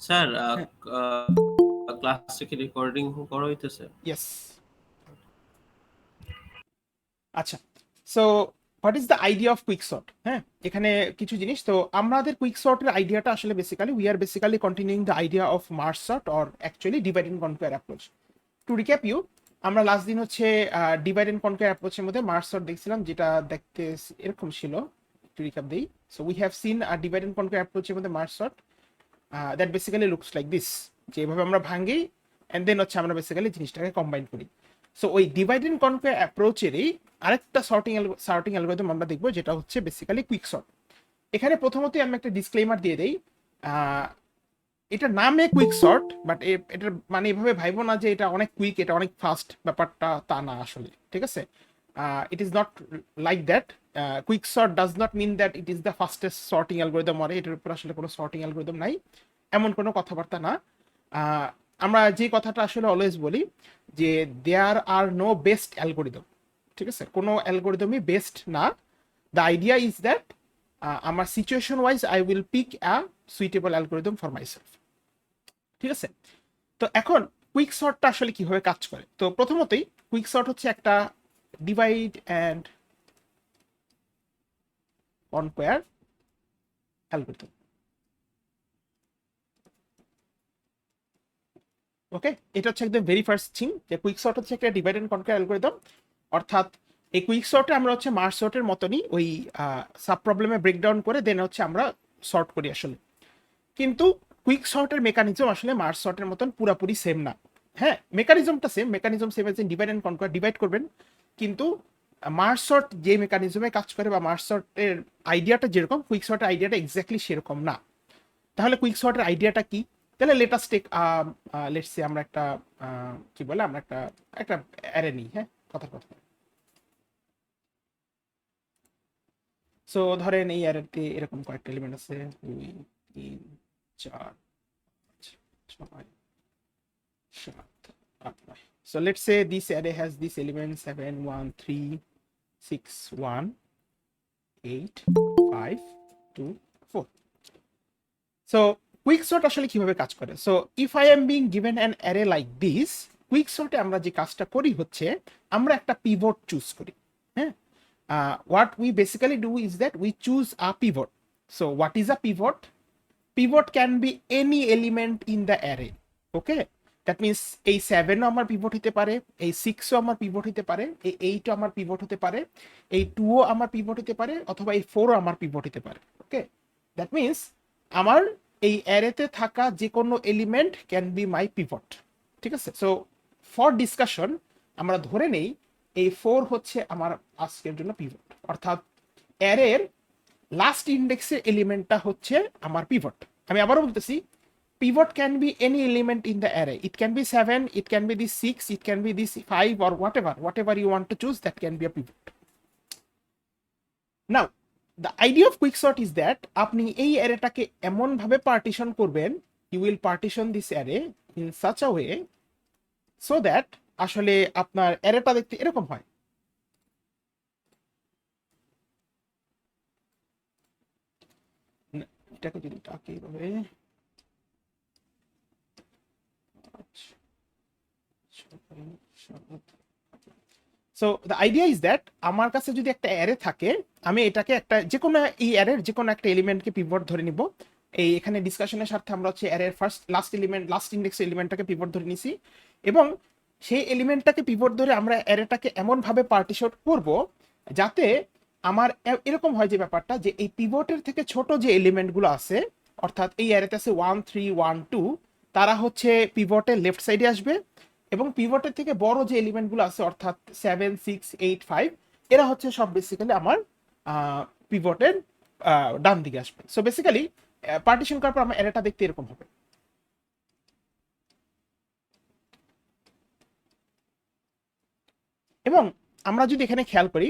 Sir হ্যাঁ, ক্লাসটা কি রেকর্ডিং করা হইতেছে? ইয়েস। আচ্ছা, so what is the idea of quick sort? হ্যাঁ, এখানে কিছু জিনিস। তো আমাদের কুইক সর্টের আইডিয়াটা আসলে basically we are basically continuing the idea of merge sort or actually divide and conquer approach. To recap you, আমরা লাস্ট দিন হচ্ছে ডিভাইড এন্ড কনকোয়ার অ্যাপ্রোচের মধ্যে মার্জ সর্ট দেখছিলাম, যেটা দেখতে এরকম ছিল। টু রিক্যাপ দেই, so we have seen divide and conquer অ্যাপ্রোচের মধ্যে merge sort that basically looks like this, যে এভাবে আমরা ভাঙি অ্যান্ড দেন হচ্ছে আমরা বেসিক্যালি জিনিসটাকে কম্বাইন করি। সো ওই ডিভাইড এন্ড কনকোয়ার অ্যাপ্রোচেরই আরেকটা সর্টিং অ্যালগরিদম আমরা দেখবো, যেটা হচ্ছে বেসিক্যালি কুইক সর্ট। এখানে প্রথমতই আমি একটা ডিসক্লেমার দিয়ে দেই, এটা নামে কুইক সর্ট, বাট এটা মানে এভাবে ভাইবো না যে এটা অনেক কুইক, এটা অনেক ফাস্ট, ব্যাপারটা তা না আসলে, ঠিক আছে? It is not like that. Quick sort does not mean that it is the fastest sorting algorithm, আর এটার উপর আসলে কোনো সর্টিং অ্যালগরিদম নাই, এমন কোনো কথাবার্তা না। আহ, আমরা যে কথাটা আসলে অলওয়েজ বলি যে there are no best algorithm, ঠিক আছে? কোনো অ্যালগরিদমই বেস্ট না। দ্য আইডিয়া ইজ দ্যাট আমার situation wise I will pick a suitable algorithm for myself, ঠিক আছে? তো এখন কুইক সর্টটা আসলে কিভাবে কাজ করে? তো প্রথমতই কুইক সর্ট হচ্ছে একটা ডিভাইড অ্যান্ড কনকোয়ার অ্যালগরিদম। ওকে, এটা হচ্ছে একদম ভেরি ফার্স্ট থিং, যে কুইক সর্ট হচ্ছে একটা ডিভাইড অ্যান্ড কনকোয়ার অ্যালগরিদম। অর্থাৎ এই কুইক সর্টে আমরা হচ্ছে মার্জ সর্টের মতনই ওই সাব প্রবলেমে ব্রেকডাউন করে দেন হচ্ছে আমরা সর্ট করি আসলে। কিন্তু কুইক সর্টের মেকানিজম আসলে মার্জ সর্টের মতন পুরাপুরি সেম না। হ্যাঁ, মেকানিজমটা same, mechanism same as divide and conquer, divide করবেন। কিন্তু মার্জ সর্ট যে মেকানিজমে কাজ করে বা মার্জ সর্টের আইডিয়াটা যেরকম, কুইক সর্টের আইডিয়াটা এক্স্যাক্টলি সেরকম না। তাহলে কুইক সর্টের আইডিয়াটা কি? তাহলে লেটাস টেক, লেটস সে আমরা একটা কি বলে, আমরা একটা একটা অ্যারে নিই। হ্যাঁ, কথার কথা। সো ধরেন এই অ্যারেতে এরকম কয়েকটা এলিমেন্ট আছে, 2 3 4 5 6 7 8 9। So let's say this array has this element 7 1 3 6 1 8 5 2 4. So quick sort আসলে কিভাবে কাজ করে? So if I am being given an array like this, quick saute আমরা যে কাজটা করি হচ্ছে আমরা একটা পিভট চুজ করি। হ্যাঁ, what we basically do is that we choose a pivot. So what is a pivot? Pivot can be any element in the array. Okay, that means এই 7 ও আমার পিভট হতে পারে, এই 6 ও আমার পিভট হতে পারে, এই 8 ও আমার পিভট হতে পারে, এই 2 ও আমার পিভট হতে পারে, অথবা এই 4 ও আমার পিভট হতে পারে। ওকে, দ্যাট মিন্স আমার এই অ্যারেতে থাকা যে কোনো element can be my pivot, ঠিক আছে? সো ফর ডিসকাশন আমরা ধরে নেই এই 4 হচ্ছে আমার আজকের জন্য পিভট, অর্থাৎ অ্যারের লাস্ট ইন্ডেক্সের এলিমেন্টটা হচ্ছে আমার পিভট। আমি আবারও বলতেছি, pivot can be any element in the array. It can be 7, it can be this 6, it can be this 5, or whatever you want to choose, that can be a pivot. Now the idea of quicksort is that আপনি এই অ্যারেটাকে এমন ভাবে partition করবেন, you will partition this array in such a way so that আসলে আপনার অ্যারেটা দেখতে এরকম হয়। এটাকে যদি তাকে এইভাবে, so the idea is that আমার কাছে যদি একটা অ্যারে থাকে, আমি এটাকে একটা যে কোনো এই অ্যারের যে কোনো একটা এলিমেন্টকে পিভট ধরে নিব। এই এখানে ডিসকাশনের স্বার্থে আমরা হচ্ছে অ্যারের first last element, last index এলিমেন্টটাকে পিভট ধরে নিছি, এবং সেই এলিমেন্টটাকে পিভট ধরে আমরা অ্যারেটাকে এমনভাবে পার্টিশন করব যাতে আমার এরকম হয় যে ব্যাপারটা, যে এই পিভটের থেকে ছোট যে এলিমেন্টগুলো আছে, অর্থাৎ এই অ্যারেতে আছে 1 3 1 2, তারা হচ্ছে পিভটের লেফট সাইডে আসবে, এবং পিভটের থেকে বড় যে এলিমেন্টগুলো আছে অর্থাৎ 7 6 8 5, এরা হচ্ছে সব বেসিক্যালি আমার পিভটের ডান দিকে আসবে। সো বেসিক্যালি পার্টিশন করার পর আমার অ্যারেটা দেখতে এরকম হবে। এবং আমরা যদি এখানে খেয়াল করি,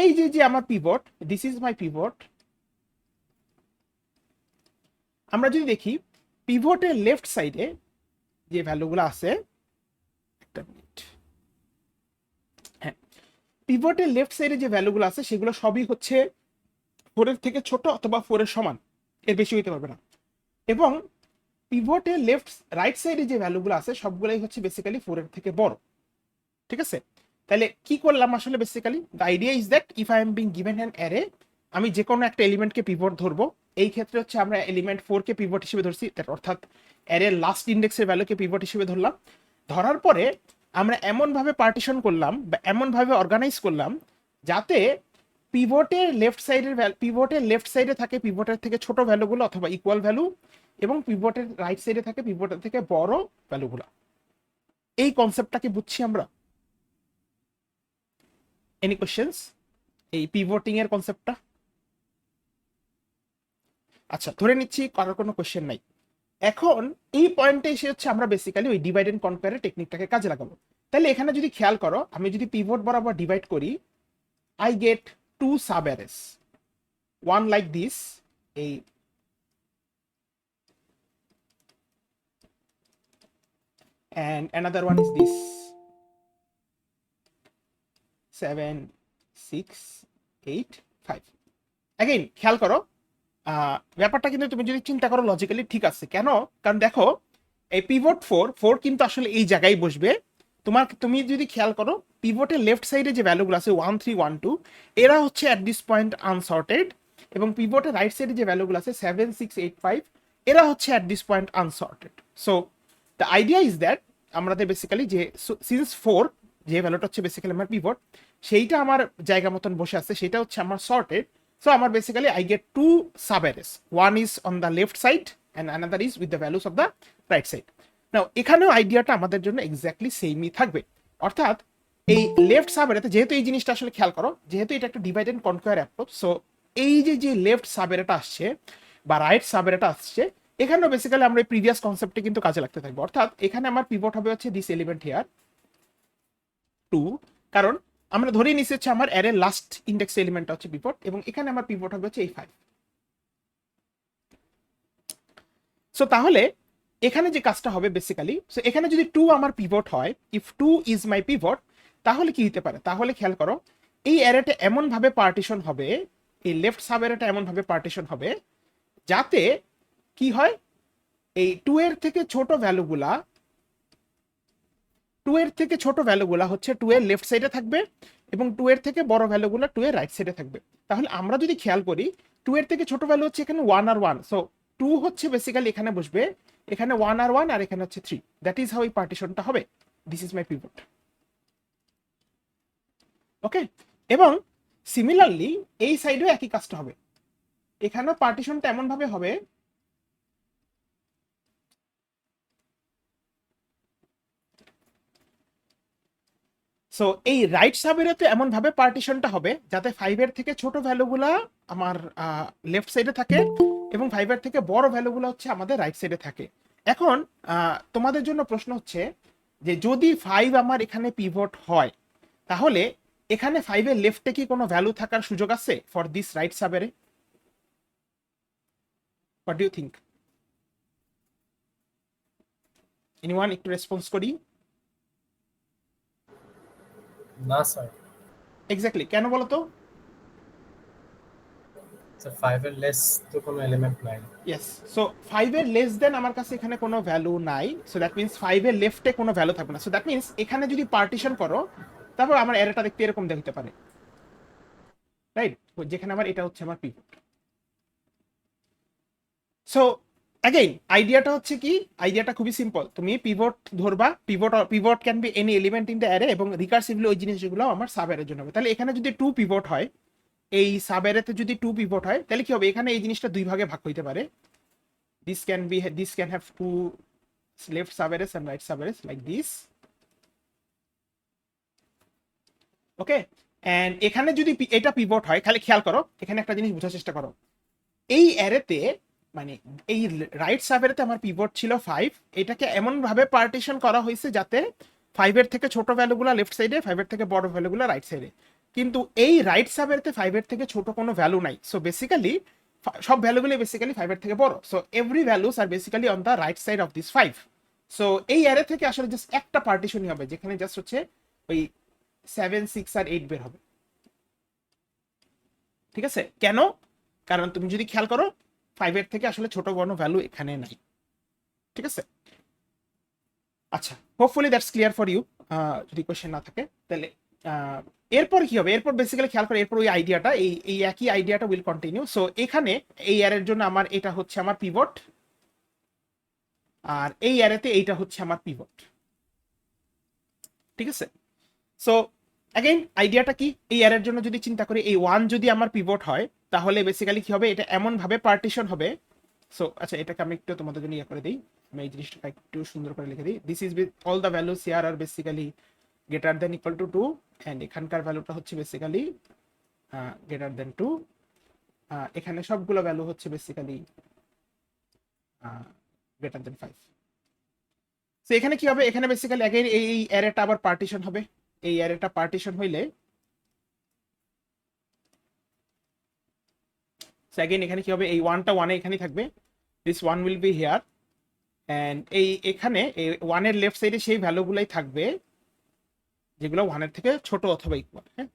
এই যে যে আমার pivot, this is my pivot, আমরা যদি দেখি পিভটের লেফট সাইডে যে ভ্যালুগুলো আছে, একটা মিনিট, হ্যাঁ, পিভটের লেফট সাইডে যে ভ্যালুগুলো আছে সেগুলো সবই হচ্ছে 4 এর থেকে ছোট অথবা 4 এর সমান, এর বেশি হইতে পারবে না। এবং পিভটের লেফট রাইট সাইডে যে ভ্যালুগুলো আছে সবগুলোই হচ্ছে বেসিক্যালি 4 এর থেকে বড়। ঠিক আছে, তাহলে কি করলাম আসলে basically the idea is that if I am being given an array, আমি যে কোনো একটা এলিমেন্টকে পিভট ধরবো। এই ক্ষেত্রে হচ্ছে আমরা এলিমেন্ট 4 কে পিভট হিসেবে ধরছি, অর্থাৎ অ্যারের লাস্ট ইন্ডেক্সের ভ্যালুকে পিভট হিসেবে ধরলাম। ধরার পরে আমরা এমনভাবে পার্টিশন করলাম বা এমনভাবে অর্গানাইজ করলাম যাতে পিভটের লেফট সাইডে থাকে পিভটের থেকে ছোট ভ্যালুগুলো অথবা ইকুয়াল ভ্যালু, এবং পিভটের রাইট সাইডে থাকে পিভটের থেকে বড় ভ্যালুগুলো। এই কনসেপ্টটাকে বুঝছি আমরা। এনি কোশ্চেন্স এই পিভটিং এর কনসেপ্টটা? আচ্ছা, ধরে নিচ্ছি কারোর কোনো কোশ্চেন নাই। এখন এই পয়েন্টে এসে হচ্ছে আমরা বেসিক্যালি ওই ডিভাইড এন্ড কনকোয়ারের টেকনিকটাকে কাজে লাগাবো। তাহলে এখানে যদি খেয়াল করো, আমি যদি পিভট বরাবর ডিভাইড করি, I get two sub arrays, one like this, এই and another one is this 7 6 8 5। Again খেয়াল করো, ব্যাপারটা কিন্তু তুমি যদি চিন্তা করো লজিক্যালি ঠিক আছে। কেন? কারণ দেখো এই পিভট 4 কিন্তু আসলে এই জায়গায় বসবে। তুমি যদি খেয়াল করো পিভটের লেফট সাইডে যে ভ্যালুগুলো আছে 1 3 1 2, এরা হচ্ছে অ্যাট দিস পয়েন্ট আনসর্টেড, এবং পিভটের রাইট সাইডে যে ভ্যালুগুলো আছে 7 6 8 5, এরা হচ্ছে at this point unsorted. So the idea is that আমাদের বেসিক্যালি যে সিন্স 4 যে ভ্যালুটা হচ্ছে বেসিক্যালি আমার পিভট, সেইটা আমার জায়গা মতন বসে আছে, সেটা হচ্ছে আমার সর্টেড। So আমার basically I get two sub-arrays. One is on the left side and another is with the values of the right side. Now এখানেও আইডিয়াটা আমাদের জন্য এক্স্যাক্টলি সেমই থাকবে। অর্থাৎ এই লেফট সাব-অ্যারেতে, যেহেতু এই জিনিসটা আসলে খেয়াল করো, যেহেতু এটা একটা divide and conquer approach, so এই যে লেফট সাব-অ্যারেটা আসছে বা রাইট সাব-অ্যারেটা আসছে, এখানেও বেসিক্যালি আমরা এই প্রিভিয়াস কনসেপ্টে কিন্তু কাজে লাগতে থাকবো। অর্থাৎ এখানে আমার পিভট হবে হচ্ছে দিস এলিমেন্ট হিয়ার 2, কারণ আমরা ধরে নিচ্ছি হচ্ছে আমার অ্যারে লাস্ট ইন্ডেক্স এলিমেন্টটা হচ্ছে পিভট, এবং এখানে আমার পিভট হবে হচ্ছে এই 5। সো তাহলে এখানে যে কাজটা হবে বেসিক্যালি, সো এখানে যদি 2 আমার পিভট হয়, ইফ 2 ইজ মাই পিভট, তাহলে কি হতে পারে? তাহলে খেয়াল করো এই অ্যারেটা এমন ভাবে পার্টিশন হবে, এই লেফট সাব অ্যারেটা এমন ভাবে পার্টিশন হবে যাতে কি হয়, এই 2 এর থেকে ছোট ভ্যালুগুলা 2 এর থেকে ছোট ভ্যালুগুলা হচ্ছে 2 এর লেফট সাইডে থাকবে, এবং 2 এর থেকে বড় ভ্যালুগুলো 2 এর রাইট সাইডে থাকবে। তাহলে আমরা যদি খেয়াল করি 2 এর থেকে ছোট ভ্যালু হচ্ছে এখানে 1 আর 1, সো 2 হচ্ছে বেসিক্যালি এখানে বসবে, এখানে 1 আর 1, আর এখানে হচ্ছে 3। দ্যাট ইজ হাউ এই পার্টিশনটা হবে। This is my pivot. Okay, এবং সিমিলারলি এই সাইডেও একই কাজটা হবে, এখানেও পার্টিশনটা এমন ভাবে হবে সো এই রাইট সাবেরেতে এমন ভাবে পার্টিশনটা হবে যাতে 5 এর থেকে ছোট ভ্যালুগুলা আমার লেফট সাইডে থাকে, এবং 5 এর থেকে বড় ভ্যালুগুলো হচ্ছে আমাদের রাইট সাইডে থাকে। এখন তোমাদের জন্য প্রশ্ন হচ্ছে যে যদি 5 আমার এখানে পিভট হয়, তাহলে এখানে 5 এর লেফটে কি কোনো ভ্যালু থাকার সুযোগ আছে for this right subarray? What do you think? Anyone একটু রেসপন্স করি। না স্যার। এক্স্যাক্টলি, কেন বলো তো? স্যার 5 এর লেস তো কোনো এলিমেন্ট নাই। ইয়েস, সো 5 এর লেস দেন আমার কাছে এখানে কোনো ভ্যালু নাই, সো দ্যাট মিন্স 5 এর লেফটে কোনো ভ্যালু থাকবে না। সো দ্যাট মিন্স এখানে যদি পার্টিশন করো, তারপর আমার অ্যারেটা দেখতে এরকম দেখতে পারে, রাইট? যেখানে আমার এটা হচ্ছে আমার পিভট। সো অ্যাগেইন আইডিয়াটা হচ্ছে কি, আইডিয়াটা খুবই সিম্পল। তুমি পিভট ধরবা, pivot can be any element in the array, এবং রিকার্সিভলি ওই জিনিসগুলো আমার সাব অ্যারের জন্য হবে। তাহলে এখানে যদি 2 পিভট হয়, এই সাব অ্যারেতে যদি 2 পিভট হয়, তাহলে কি হবে? এখানে এই জিনিসটা দুই ভাগে ভাগ হইতে পারে। This can have two left subarrays and right subarrays like this. Okay, and এখানে যদি এটা পিভট হয়, খালি খেয়াল করো এখানে একটা জিনিস বোঝার চেষ্টা করো। এই অ্যারেতে মানে এই রাইট সাবঅ্যারেতে আমার পিভট ছিল 5, এটাকে এমন ভাবে পার্টিশন করা হয়েছে যাতে 5 এর থেকে ছোট ভ্যালুগুলো লেফট সাইডে, 5 এর থেকে বড় ভ্যালুগুলো রাইট সাইডে। কিন্তু এই রাইট সাবঅ্যারেতে 5 এর থেকে ছোট কোনো ভ্যালু নাই, সো বেসিক্যালি সব ভ্যালুগুলো বেসিক্যালি 5 এর থেকে বড়। So every values are basically on the right side of this 5। So এই অ্যারে থেকে আসলে জাস্ট একটা পার্টিশনই হবে, যেখানে জাস্ট হচ্ছে ওই 7 6 আর 8 বের হবে। ঠিক আছে? কেন? কারণ তুমি যদি খেয়াল করো 5 এর থেকে আসলে ছোট বড় ভ্যালু এখানে নাই। ঠিক আছে? আচ্ছা, hopefully that's clear for you. যদি কোয়েশ্চেন না থাকে তাহলে এরপর কি হবে, এরপর বেসিক্যালি খেয়াল করে এরপর ওই আইডিয়াটা এই একই আইডিয়াটা উইল কন্টিনিউ। সো এখানে এই অ্যারের জন্য আমার এটা হচ্ছে আমার পিভট, আর এই অ্যারেতে এইটা হচ্ছে আমার পিভট। ঠিক আছে? সো অ্যাগেইন আইডিয়াটা কি, এই অ্যারের জন্য যদি চিন্তা করি এই 1 যদি আমার পিভট হয় তাহলে বেসিক্যালি কি হবে, এটা এমন ভাবে পার্টিশন হবে। সো আচ্ছা, এটাকে আমি একটু তোমাদের জন্য ইয়ে করে দিই, আমি এই জিনিসটা একটু সুন্দর করে লিখে দিই। This is with all the values here are basically greater than equal to 2, and এখানকার ভ্যালুটা হচ্ছে বেসিক্যালি গ্রেটার দেন 2। এখানে সবগুলো ভ্যালু হচ্ছে বেসিক্যালি গ্রেটার দেন 5। সো এখানে কি হবে, এখানে বেসিক্যালি অ্যাগেইন এই অ্যারেটা আবার পার্টিশন হবে। এই অ্যারেটা পার্টিশন হইলে অ্যাগেইন এখানে কি হবে, এই 1টা 1 এখানেই থাকবে, this 1 will be here, and এখানে এই 1 এর লেফট সাইডে সেই ভ্যালুগুলাই থাকবে যেগুলো 1 এর থেকে ছোট অথবা ইকুয়াল। হ্যাঁ,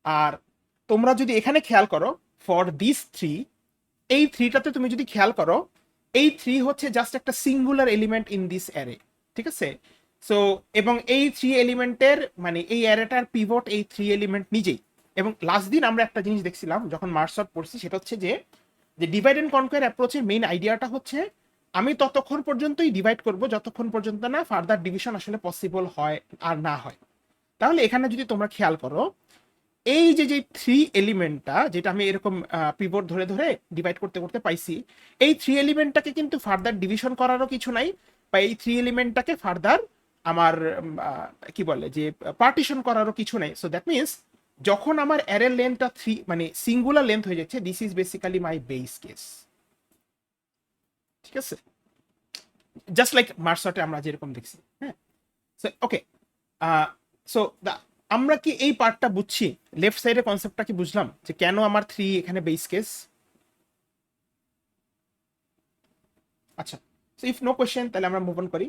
আর তোমরা যদি এখানে খেয়াল করো ফর দিস 3, এই 3টাতে তুমি যদি খেয়াল করো এই 3 হচ্ছে জাস্ট একটা singular element in this array. ঠিক আছে? সো এবং এই 3 এলিমেন্টের মানে এই অ্যারেটার পিভট এই 3 এলিমেন্ট নিজেই। এবং লাস্ট দিন আমরা একটা জিনিস দেখছিলাম যখন মার্জ সর্ট পড়ছি, সেটা হচ্ছে যে ডিভাইড এন্ড কনকোয়ার অ্যাপ্রোচের মেইন আইডিয়াটা হচ্ছে আমি ততক্ষণ পর্যন্তই ডিভাইড করব যতক্ষণ পর্যন্ত না ফার্দার ডিভিশন আসলে পসিবল হয় আর না হয়। তাহলে এখানে যদি তোমরা খেয়াল করো এই যে 3 এলিমেন্টটা যেটা আমি এরকম পিভট ধরে ধরে ডিভাইড করতে করতে পাইছি, এই 3 এলিমেন্টটাকে কিন্তু ফার্দার ডিভিশন করারও কিছু নাই, বা এই 3 এলিমেন্টটাকে ফার্দার আমার কি বলে যে পার্টিশন করারও কিছু নাই। সো দ্যাট মিনস যখন আমার অ্যারে লেন্থটা 3 মানে সিঙ্গুলার লেন্থ হয়ে যাচ্ছে, this is basically my base case. ঠিক আছে? জাস্ট লাইক মার্কশটে আমরা যেরকম দেখছি। হ্যাঁ, সো ওকে, সো আমরা কি এই পার্টটা বুঝছি, লেফট সাইডের কনসেপ্টটা কি বুঝলাম যে কেন আমার 3 এখানে বেস কেস? আচ্ছা, সো ইফ নো কোয়েশ্চেন তাহলে আমরা মুভ অন করি।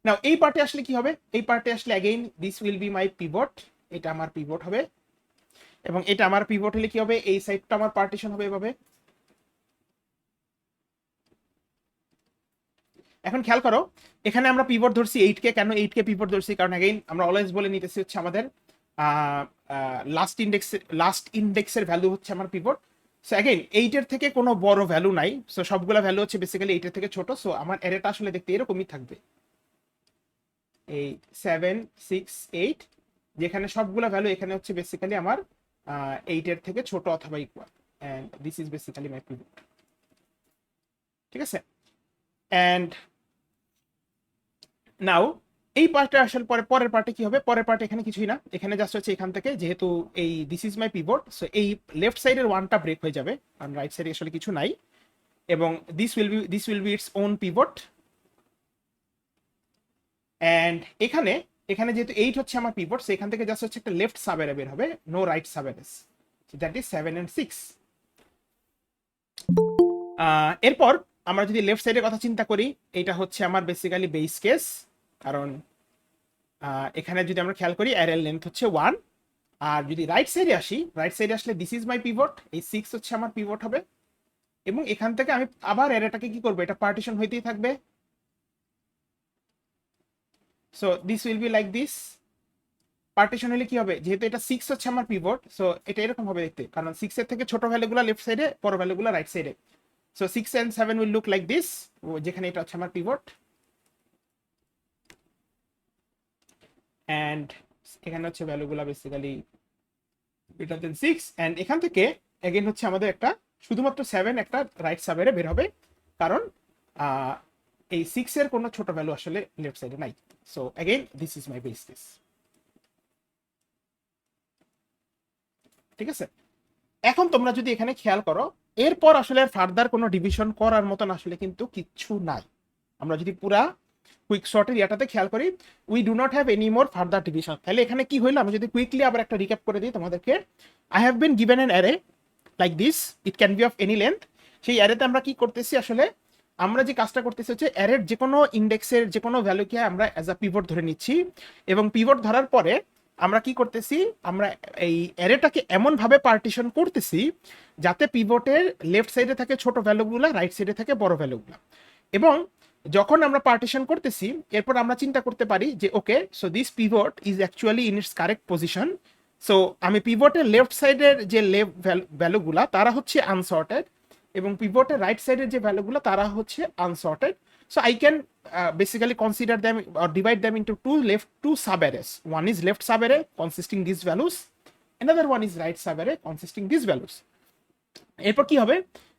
নাও এই পার্টে আসলে কি হবে, এই পার্টে আসলে again this will B my pivot, এটা আমার পিভট হবে, এবং এটা আমার পিভট হলে কি হবে, এই সাইডটা আমার পার্টিশন হবে এভাবে। এখন খেয়াল করো এখানে আমরা পিভট ধরছি 8 কে, কেন 8 কে পিভট ধরছি, কারণ অ্যাগেইন আমরা অলওয়েজ বলে নিতেছি হচ্ছে আমাদের লাস্ট ইন্ডেক্সের ভ্যালু হচ্ছে আমার পিভট। সো অ্যাগেইন 8 এর থেকে কোনো বড় ভ্যালু নাই, সো সবগুলা ভ্যালু হচ্ছে বেসিক্যালি 8 এর থেকে ছোট। সো আমার অ্যারেটা আসলে দেখতে এরকমই থাকবে, এই 7 6 8, যেখানে সবগুলা ভ্যালু এখানে হচ্ছে বেসিক্যালি আমার 8 এর থেকে ছোট অথবা equal, and this is basically my pivot. ঠিক আছে? এন্ড নাও এই পার্টটা আসার পরে পরের পার্টে কি হবে, পরের পার্টে এখানে কিছুই না, এখানে জাস্ট হচ্ছে এখান থেকে যেহেতু এই this is my pivot, so এই লেফট সাইডের 1টা ব্রেক হয়ে যাবে, কারণ রাইট সাইডে আসলে কিছু নাই, এবং this will be its own pivot. And এখানে এখানে যেহেতু 8 হচ্ছে আমার পিভট, সো এখান থেকে জাস্ট হচ্ছে একটা লেফট সাবএরে বের হবে, no right subarrays, so that is 7 and 6। এরপর আমরা যদি লেফট সাইডের কথা চিন্তা করি, এটা হচ্ছে আমার বেসিক্যালি বেস কেস, কারণ এখানে যদি আমরা খেয়াল করি অ্যারের লেন্থ হচ্ছে 1। আর যদি রাইট সাইডে আসি, রাইট সাইডে আসলে দিস ইজ মাই পিভট, এই 6 হচ্ছে আমার পিভট হবে, এবং এখান থেকে আমি আবার অ্যারেটাকে কি করবো, এটা পার্টিশন হইতেই থাকবে। So this will be like this, partition হলে কি হবে, যেহেতু এটা 6 হচ্ছে আমার পিভট, সো এটা এরকম হবে দেখতে, কারণ 6 এর থেকে ছোট ভ্যালুগুলো লেফট সাইডে, বড় ভ্যালুগুলো রাইট সাইডে। So 6 and 7 will look like this, যেখানে এটা হচ্ছে আমার পিভট, এন্ড এখানে হচ্ছে ভ্যালুগুলো বেসিক্যালি গ্রেটার দেন 6, এন্ড এখান থেকে এগেইন হচ্ছে আমাদের একটা শুধুমাত্র 7 একটা রাইট সাবএরে বের হবে, কারণ এই 6 এর কোনো ছোট ভ্যালু আসলে লেফট সাইডে নাই। So again this is my base case. ঠিক আছে? এখন তোমরা যদি এখানে খেয়াল করো, এরপর আসলে ফার্দার কোনো ডিভিশন করার মতন আসলে কিন্তু কিচ্ছু নাই। আমরা যদি পুরা কুইক শর্টের ইয়াটাতে খেয়াল করি, we do not have any more further division. তাহলে এখানে কি হইলো, আমি যদি কুইকলি আবার একটা রিক্যাপ করে দিই তোমাদেরকে, I have been given an array like this, it can B of any length. সেই অ্যারেতে আমরা কি করতেছি, আসলে আমরা যে কাজটা করতেছি হচ্ছে অ্যারের যে কোনো ইন্ডেক্সের যে কোনো ভ্যালুকে আমরা অ্যাজ আ পিভট ধরে নিচ্ছি, এবং পিভট ধরার পরে আমরা কি করতেছি, আমরা এই অ্যারেটাকে এমন ভাবে পার্টিশন করতেছি যাতে পিভটের লেফট সাইডে থাকে ছোট ভ্যালুগুলো, রাইট সাইডে থাকে বড় ভ্যালুগুলো, এবং যখন আমরা পার্টিশন করতেছি এরপর আমরা চিন্তা করতে পারি যে okay so this pivot is actually in it's correct position. So আমি পিভটের লেফট সাইডের যে ভ্যালুগুলা তারা হচ্ছে আনসর্টেড এবং পিভটের রাইট সাইডের যে ভ্যালুগুলো তারা হচ্ছে unsorted. So I can basically consider them or divide them into two sub arrays. One is left sub array consisting these values, another one is right sub array consisting these values. এরপর কি হবে,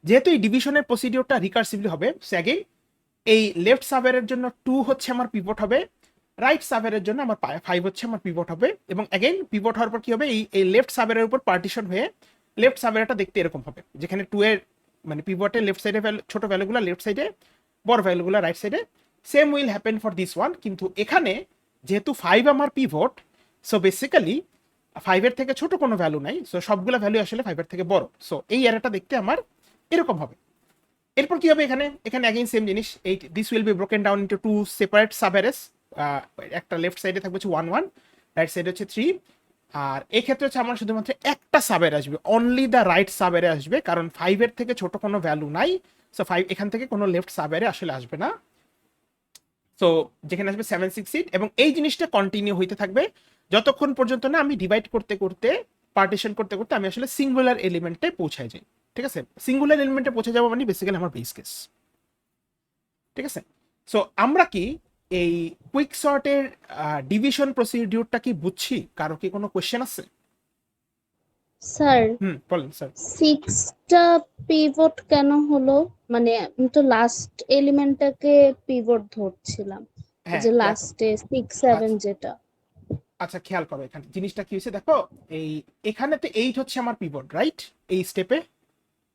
যেহেতু এই ডিভিশনের প্রসিডিওরটা recursively হবে, সেগে এই left সাবের জন্য 2 হচ্ছে আমার পিভট হবে, রাইট সাবের জন্য আমার 5 হচ্ছে আমার পিভট হবে, এবং অ্যাগেন পিভট হওয়ার পর কি হবে, এই লেফট সাবের উপর পার্টিশন হয়ে লেফট সাবেরটা দেখতে এরকম হবে, যেখানে 2 এর মানে পিভটের লেফট সাইডে ছোট ভ্যালুগুলো লেফট সাইডে, বড় ভ্যালুগুলো রাইট সাইডে। Same will happen for this one, কিন্তু এখানে যেহেতু 5 আমার পিভট, সো বেসিক্যালি 5 এর থেকে ছোট কোনো ভ্যালু নাই, সো সবগুলো ভ্যালু আসলে 5 এর থেকে বড়। সো এই অ্যারেটা দেখতে আমার এরকম হবে। এরপর কি হবে, এখানে অ্যাগেইন সেম জিনিস, এই this will be broken down into two separate sub arrays. একটা লেফট সাইডে থাকবে হচ্ছে 1 1, রাইট সাইডে হচ্ছে 3। আর এই ক্ষেত্রে হচ্ছে আমার শুধুমাত্র একটা সাব অ্যারে আসবে, only the right sub array আসবে, কারণ 5 এর থেকে ছোট কোনো ভ্যালু নাই। সো 5 এখান থেকে কোনো লেফট সাব অ্যারে আসলে আসবে না। সো যেখানে আসবে 7 6 8, এবং এই জিনিসটা কন্টিনিউ হইতে থাকবে যতক্ষণ পর্যন্ত না আমি ডিভাইড করতে করতে, পার্টিশন করতে করতে আমি আসলে সিঙ্গুলার এলিমেন্টে পৌঁছায় যাই। ঠিক আছে, সিঙ্গুলার এলিমেন্টে পৌঁছে যাবো মানে বেসিক্যালি আমার বেস কেস। ঠিক আছে, সো আমরা কি এই কুইক সর্টের ডিভিশন প্রসিডিউরটা কি বুঝছি? কারো কি কোনো কোশ্চেন আছে? স্যার বলেন স্যার। 6টা পিভট কেন হলো? মানে আমি তো লাস্ট এলিমেন্টটাকে পিভট ধরছিলাম, যে লাস্টে 6 7 যেটা। আচ্ছা খেয়াল করো, এখানে জিনিসটা কি হয়েছে দেখো, এখানে তো 8 হচ্ছে আমার পিভট, রাইট, এই স্টেপে।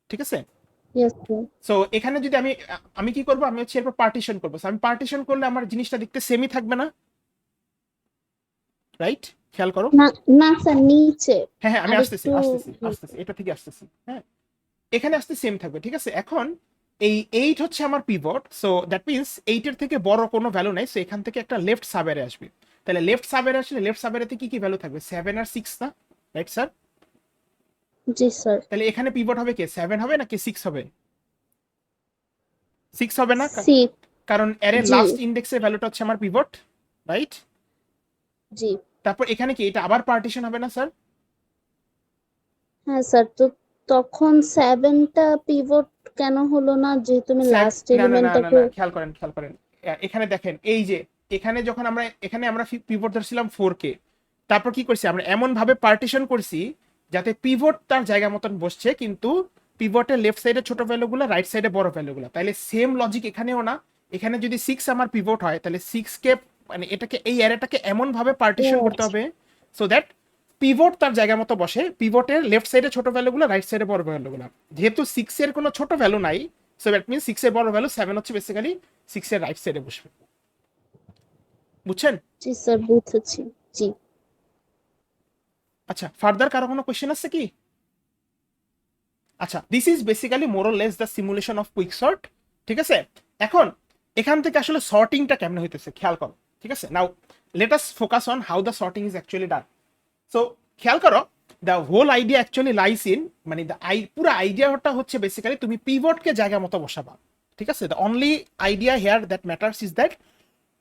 ঠিক আছে, ইয়েস স্যার। সো এখানে যদি আমি কি করব, আমি হচ্ছে এরপর পার্টিশন করবো। আমি পার্টিশন করলে আমার জিনিসটা দেখতে সেমই থাকবে না, রাইট? খেয়াল করো। না না স্যার, নিচে। হ্যাঁ হ্যাঁ, আমি আসতেছি, এটা থেকে আসতেছি। হ্যাঁ, এখানে আসতে সেম থাকবে। ঠিক আছে, এখন এই 8 হচ্ছে আমার পিভট, সো দ্যাট মিন্স 8 এর থেকে বড় কোনো ভ্যালু নাই, সো এখান থেকে একটা লেফট সাবএরে আসবে। তাহলে লেফট সাবএরে আসলে লেফট সাবএরেতে কি কি ভ্যালু থাকবে? 7 আর 6 না, রাইট স্যার? জি স্যার। তাহলে এখানে পিভট হবে কে, 7 হবে নাকি 6 হবে? 6 হবে না, 6। কারণ এর জি। লাস্ট ইন্ডেক্সের ভ্যালুটা হচ্ছে আমার পিভট, রাইট? জি তারপর এখানে কি এটা আবার পার্টিশন হবে না স্যার? হ্যাঁ স্যার, তো তখন 7টা পিভট কেন হলো না, যেহেতু আমি লাস্ট না না না না এলিমেন্টটাকে। না, খেয়াল করেন এখানে দেখেন, এই যে এখানে যখন আমরা পিভট ধরছিলাম 4 কে, তারপর কি করছি আমরা, এমন ভাবে পার্টিশন করছি যাতে পিভট তার জায়গা মতন বসছে, কিন্তু পিভটের লেফট সাইডে ছোট ভ্যালুগুলো, রাইট সাইডে বড় ভ্যালুগুলো। তাহলে সেম লজিক এখানেও না, এখানে যদি 6 আমার পিভট হয় তাহলে 6 কে মানে এটাকে, এই অ্যারেটাকে এমন ভাবে পার্টিশন করতে হবে সো দ্যাট পিভট তার জায়গা মতো বসে, পিভটের লেফট সাইডে ছোট ভ্যালুগুলো, রাইট সাইডে বড় ভ্যালুগুলো। যেহেতু 6 এর কোনো ছোট ভ্যালু নাই, সো দ্যাট মিন্স 6 এর বড় ভ্যালু 7 হচ্ছে বেসিক্যালি 6 এর রাইট সাইডে বসবে। বুঝছেন? জি স্যার, বুঝেছি। জি। আচ্ছা, ফার্দার কারো কোনো কোশ্চেন আছে কি? আচ্ছা, this is basically more or less the simulation of quick sort. ঠিক আছে, এখন এখান থেকে আসলে সর্টিংটা কেমনে হইতেছে খেয়াল করো। ঠিক আছে, now let us focus on how the sorting is actually done. So খেয়াল করো, the whole idea actually lies in, মানে পুরো আইডিয়াটা হচ্ছে বেসিক্যালি তুমি পিভটকে জায়গা মতো বসাবা। ঠিক আছে, the only idea here that matters is that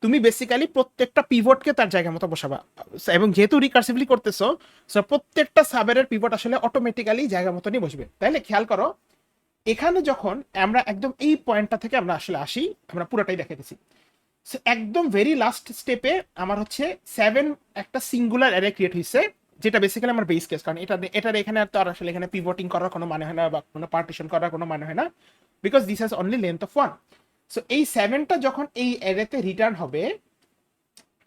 তুমি বেসিক্যালি প্রত্যেকটা পিভটকে তার জায়গা মতো বসাবা, এবং যেহেতু রিকার্সিভলি করতেছো, সো প্রত্যেকটা সাবের পিভট আসলে অটোমেটিক্যালি জায়গা মতনই বসবে। তাইলে খেয়াল করো, এখানে যখন আমরা একদম এই পয়েন্টটা থেকে আমরা আসলে আসি, আমরা পুরোটাই দেখাইতেছি। সো একদম ভেরি লাস্ট স্টেপে আমার হচ্ছে 7 একটা সিঙ্গুলার অ্যারে ক্রিয়েট হয়েছে, যেটা বেসিক্যালি আমার বেস কেস, কারণ এটার এখানে তো আর আসলে এখানে পিভটিং করার কোনো মানে হয় না, বা কোনো পার্টিশন করার কোনো মানে হয় না, because this has only length of 1। So এই 7টা যখন এই অ্যারেতে রিটার্ন হবে,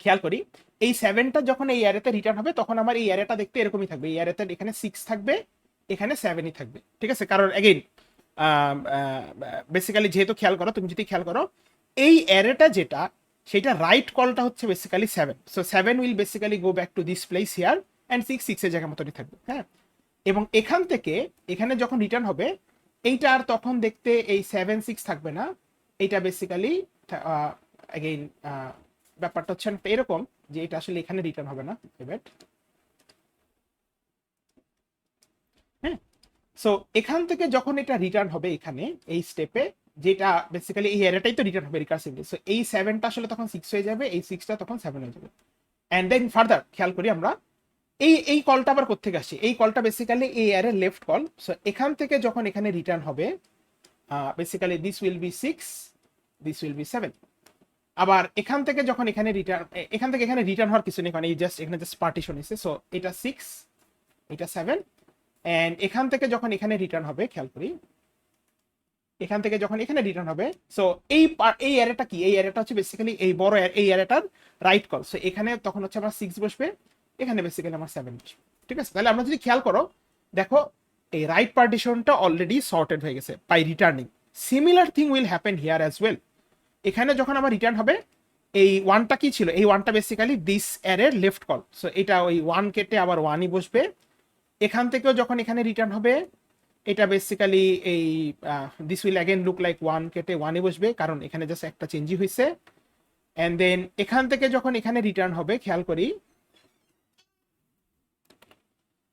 খেয়াল করি, এই 7টা যখন এই অ্যারেতে রিটার্ন হবে তখন আমার এই অ্যারেটা দেখতে এরকমই থাকবে। এই অ্যারেতে এখানে 6 থাকবে, এখানে 7ই থাকবে। ঠিক আছে, কারণ অ্যাগেইন বেসিক্যালি যেহেতু খেয়াল করো, তুমি যদি খেয়াল করো এই অ্যারেটা যেটা, সেটা রাইট কলটা হচ্ছে basically 7। So 7 will basically go back to this place here, and 6 এর জায়গা মতনই থাকবে। হ্যাঁ, এবং এখান থেকে এখানে যখন রিটার্ন হবে, এইটা আর তখন দেখতে এই 7 6 থাকবে না, এইটা বেসিক্যালি অ্যাগেইন ব্যাপারটা হচ্ছে এরকম যে এটা আসলে এখানে রিটার্ন হবে না এবার। হ্যাঁ, সো এখান থেকে যখন এটা রিটার্ন হবে এখানে এই স্টেপে, যেটা বেসিক্যালি এই অ্যারেটাই তো রিটার্ন হবে রিকার্সিভলি। সো এই 7টা আসলে তখন 6 হয়ে যাবে, এই 6টা তখন 7 হয়ে যাবে। অ্যান্ড দেন ফার্দার খেয়াল করি আমরা এই কলটা আবার কোত্থেকে আসছে, এই কলটা বেসিক্যালি এই অ্যারের লেফট কল। সো এখান থেকে যখন এখানে রিটার্ন হবে basically this will B 6, this will B 7। আবার এখান থেকে যখন এখানে রিটার্ন হওয়ার কিছু নেই, কারণ এই জাস্ট এখানে জাস্ট পার্টিশন হয়েছে। সো এটা 6, এটা 7। অ্যান্ড এখান থেকে যখন এখানে রিটার্ন হবে, খেয়াল করি এখান থেকে যখন এখানে রিটার্ন হবে, সো এই অ্যারেটা কি, এই অ্যারেটা হচ্ছে বেসিক্যালি এই বড় এই অ্যারেটার রাইট কল। সো এখানে তখন হচ্ছে আমার 6 বসবে, এখানে বেসিক্যালি আমার 7 বসবে। ঠিক আছে, তাহলে আমরা যদি খেয়াল করো দেখো এই রাইট পার্টিশনটা অলরেডি সর্টেড হয়ে গেছে by returning. Similar thing will happen here as well. এখানে যখন আমার রিটার্ন হবে, এই ওয়ানটা কি ছিল, এই ওয়ানটা বেসিক্যালি দিস অ্যারের লেফট কল। সো এটা ওই 1 কেটে আবার 1ই বসবে। এখান থেকেও যখন এখানে রিটার্ন হবে, এটা বেসিক্যালি এই this will again look like 1 কেটে 1ই বসবে, কারণ এখানে জাস্ট একটা চেঞ্জই হয়েছে। অ্যান্ড দেন এখান থেকে যখন এখানে রিটার্ন হবে, খেয়াল করি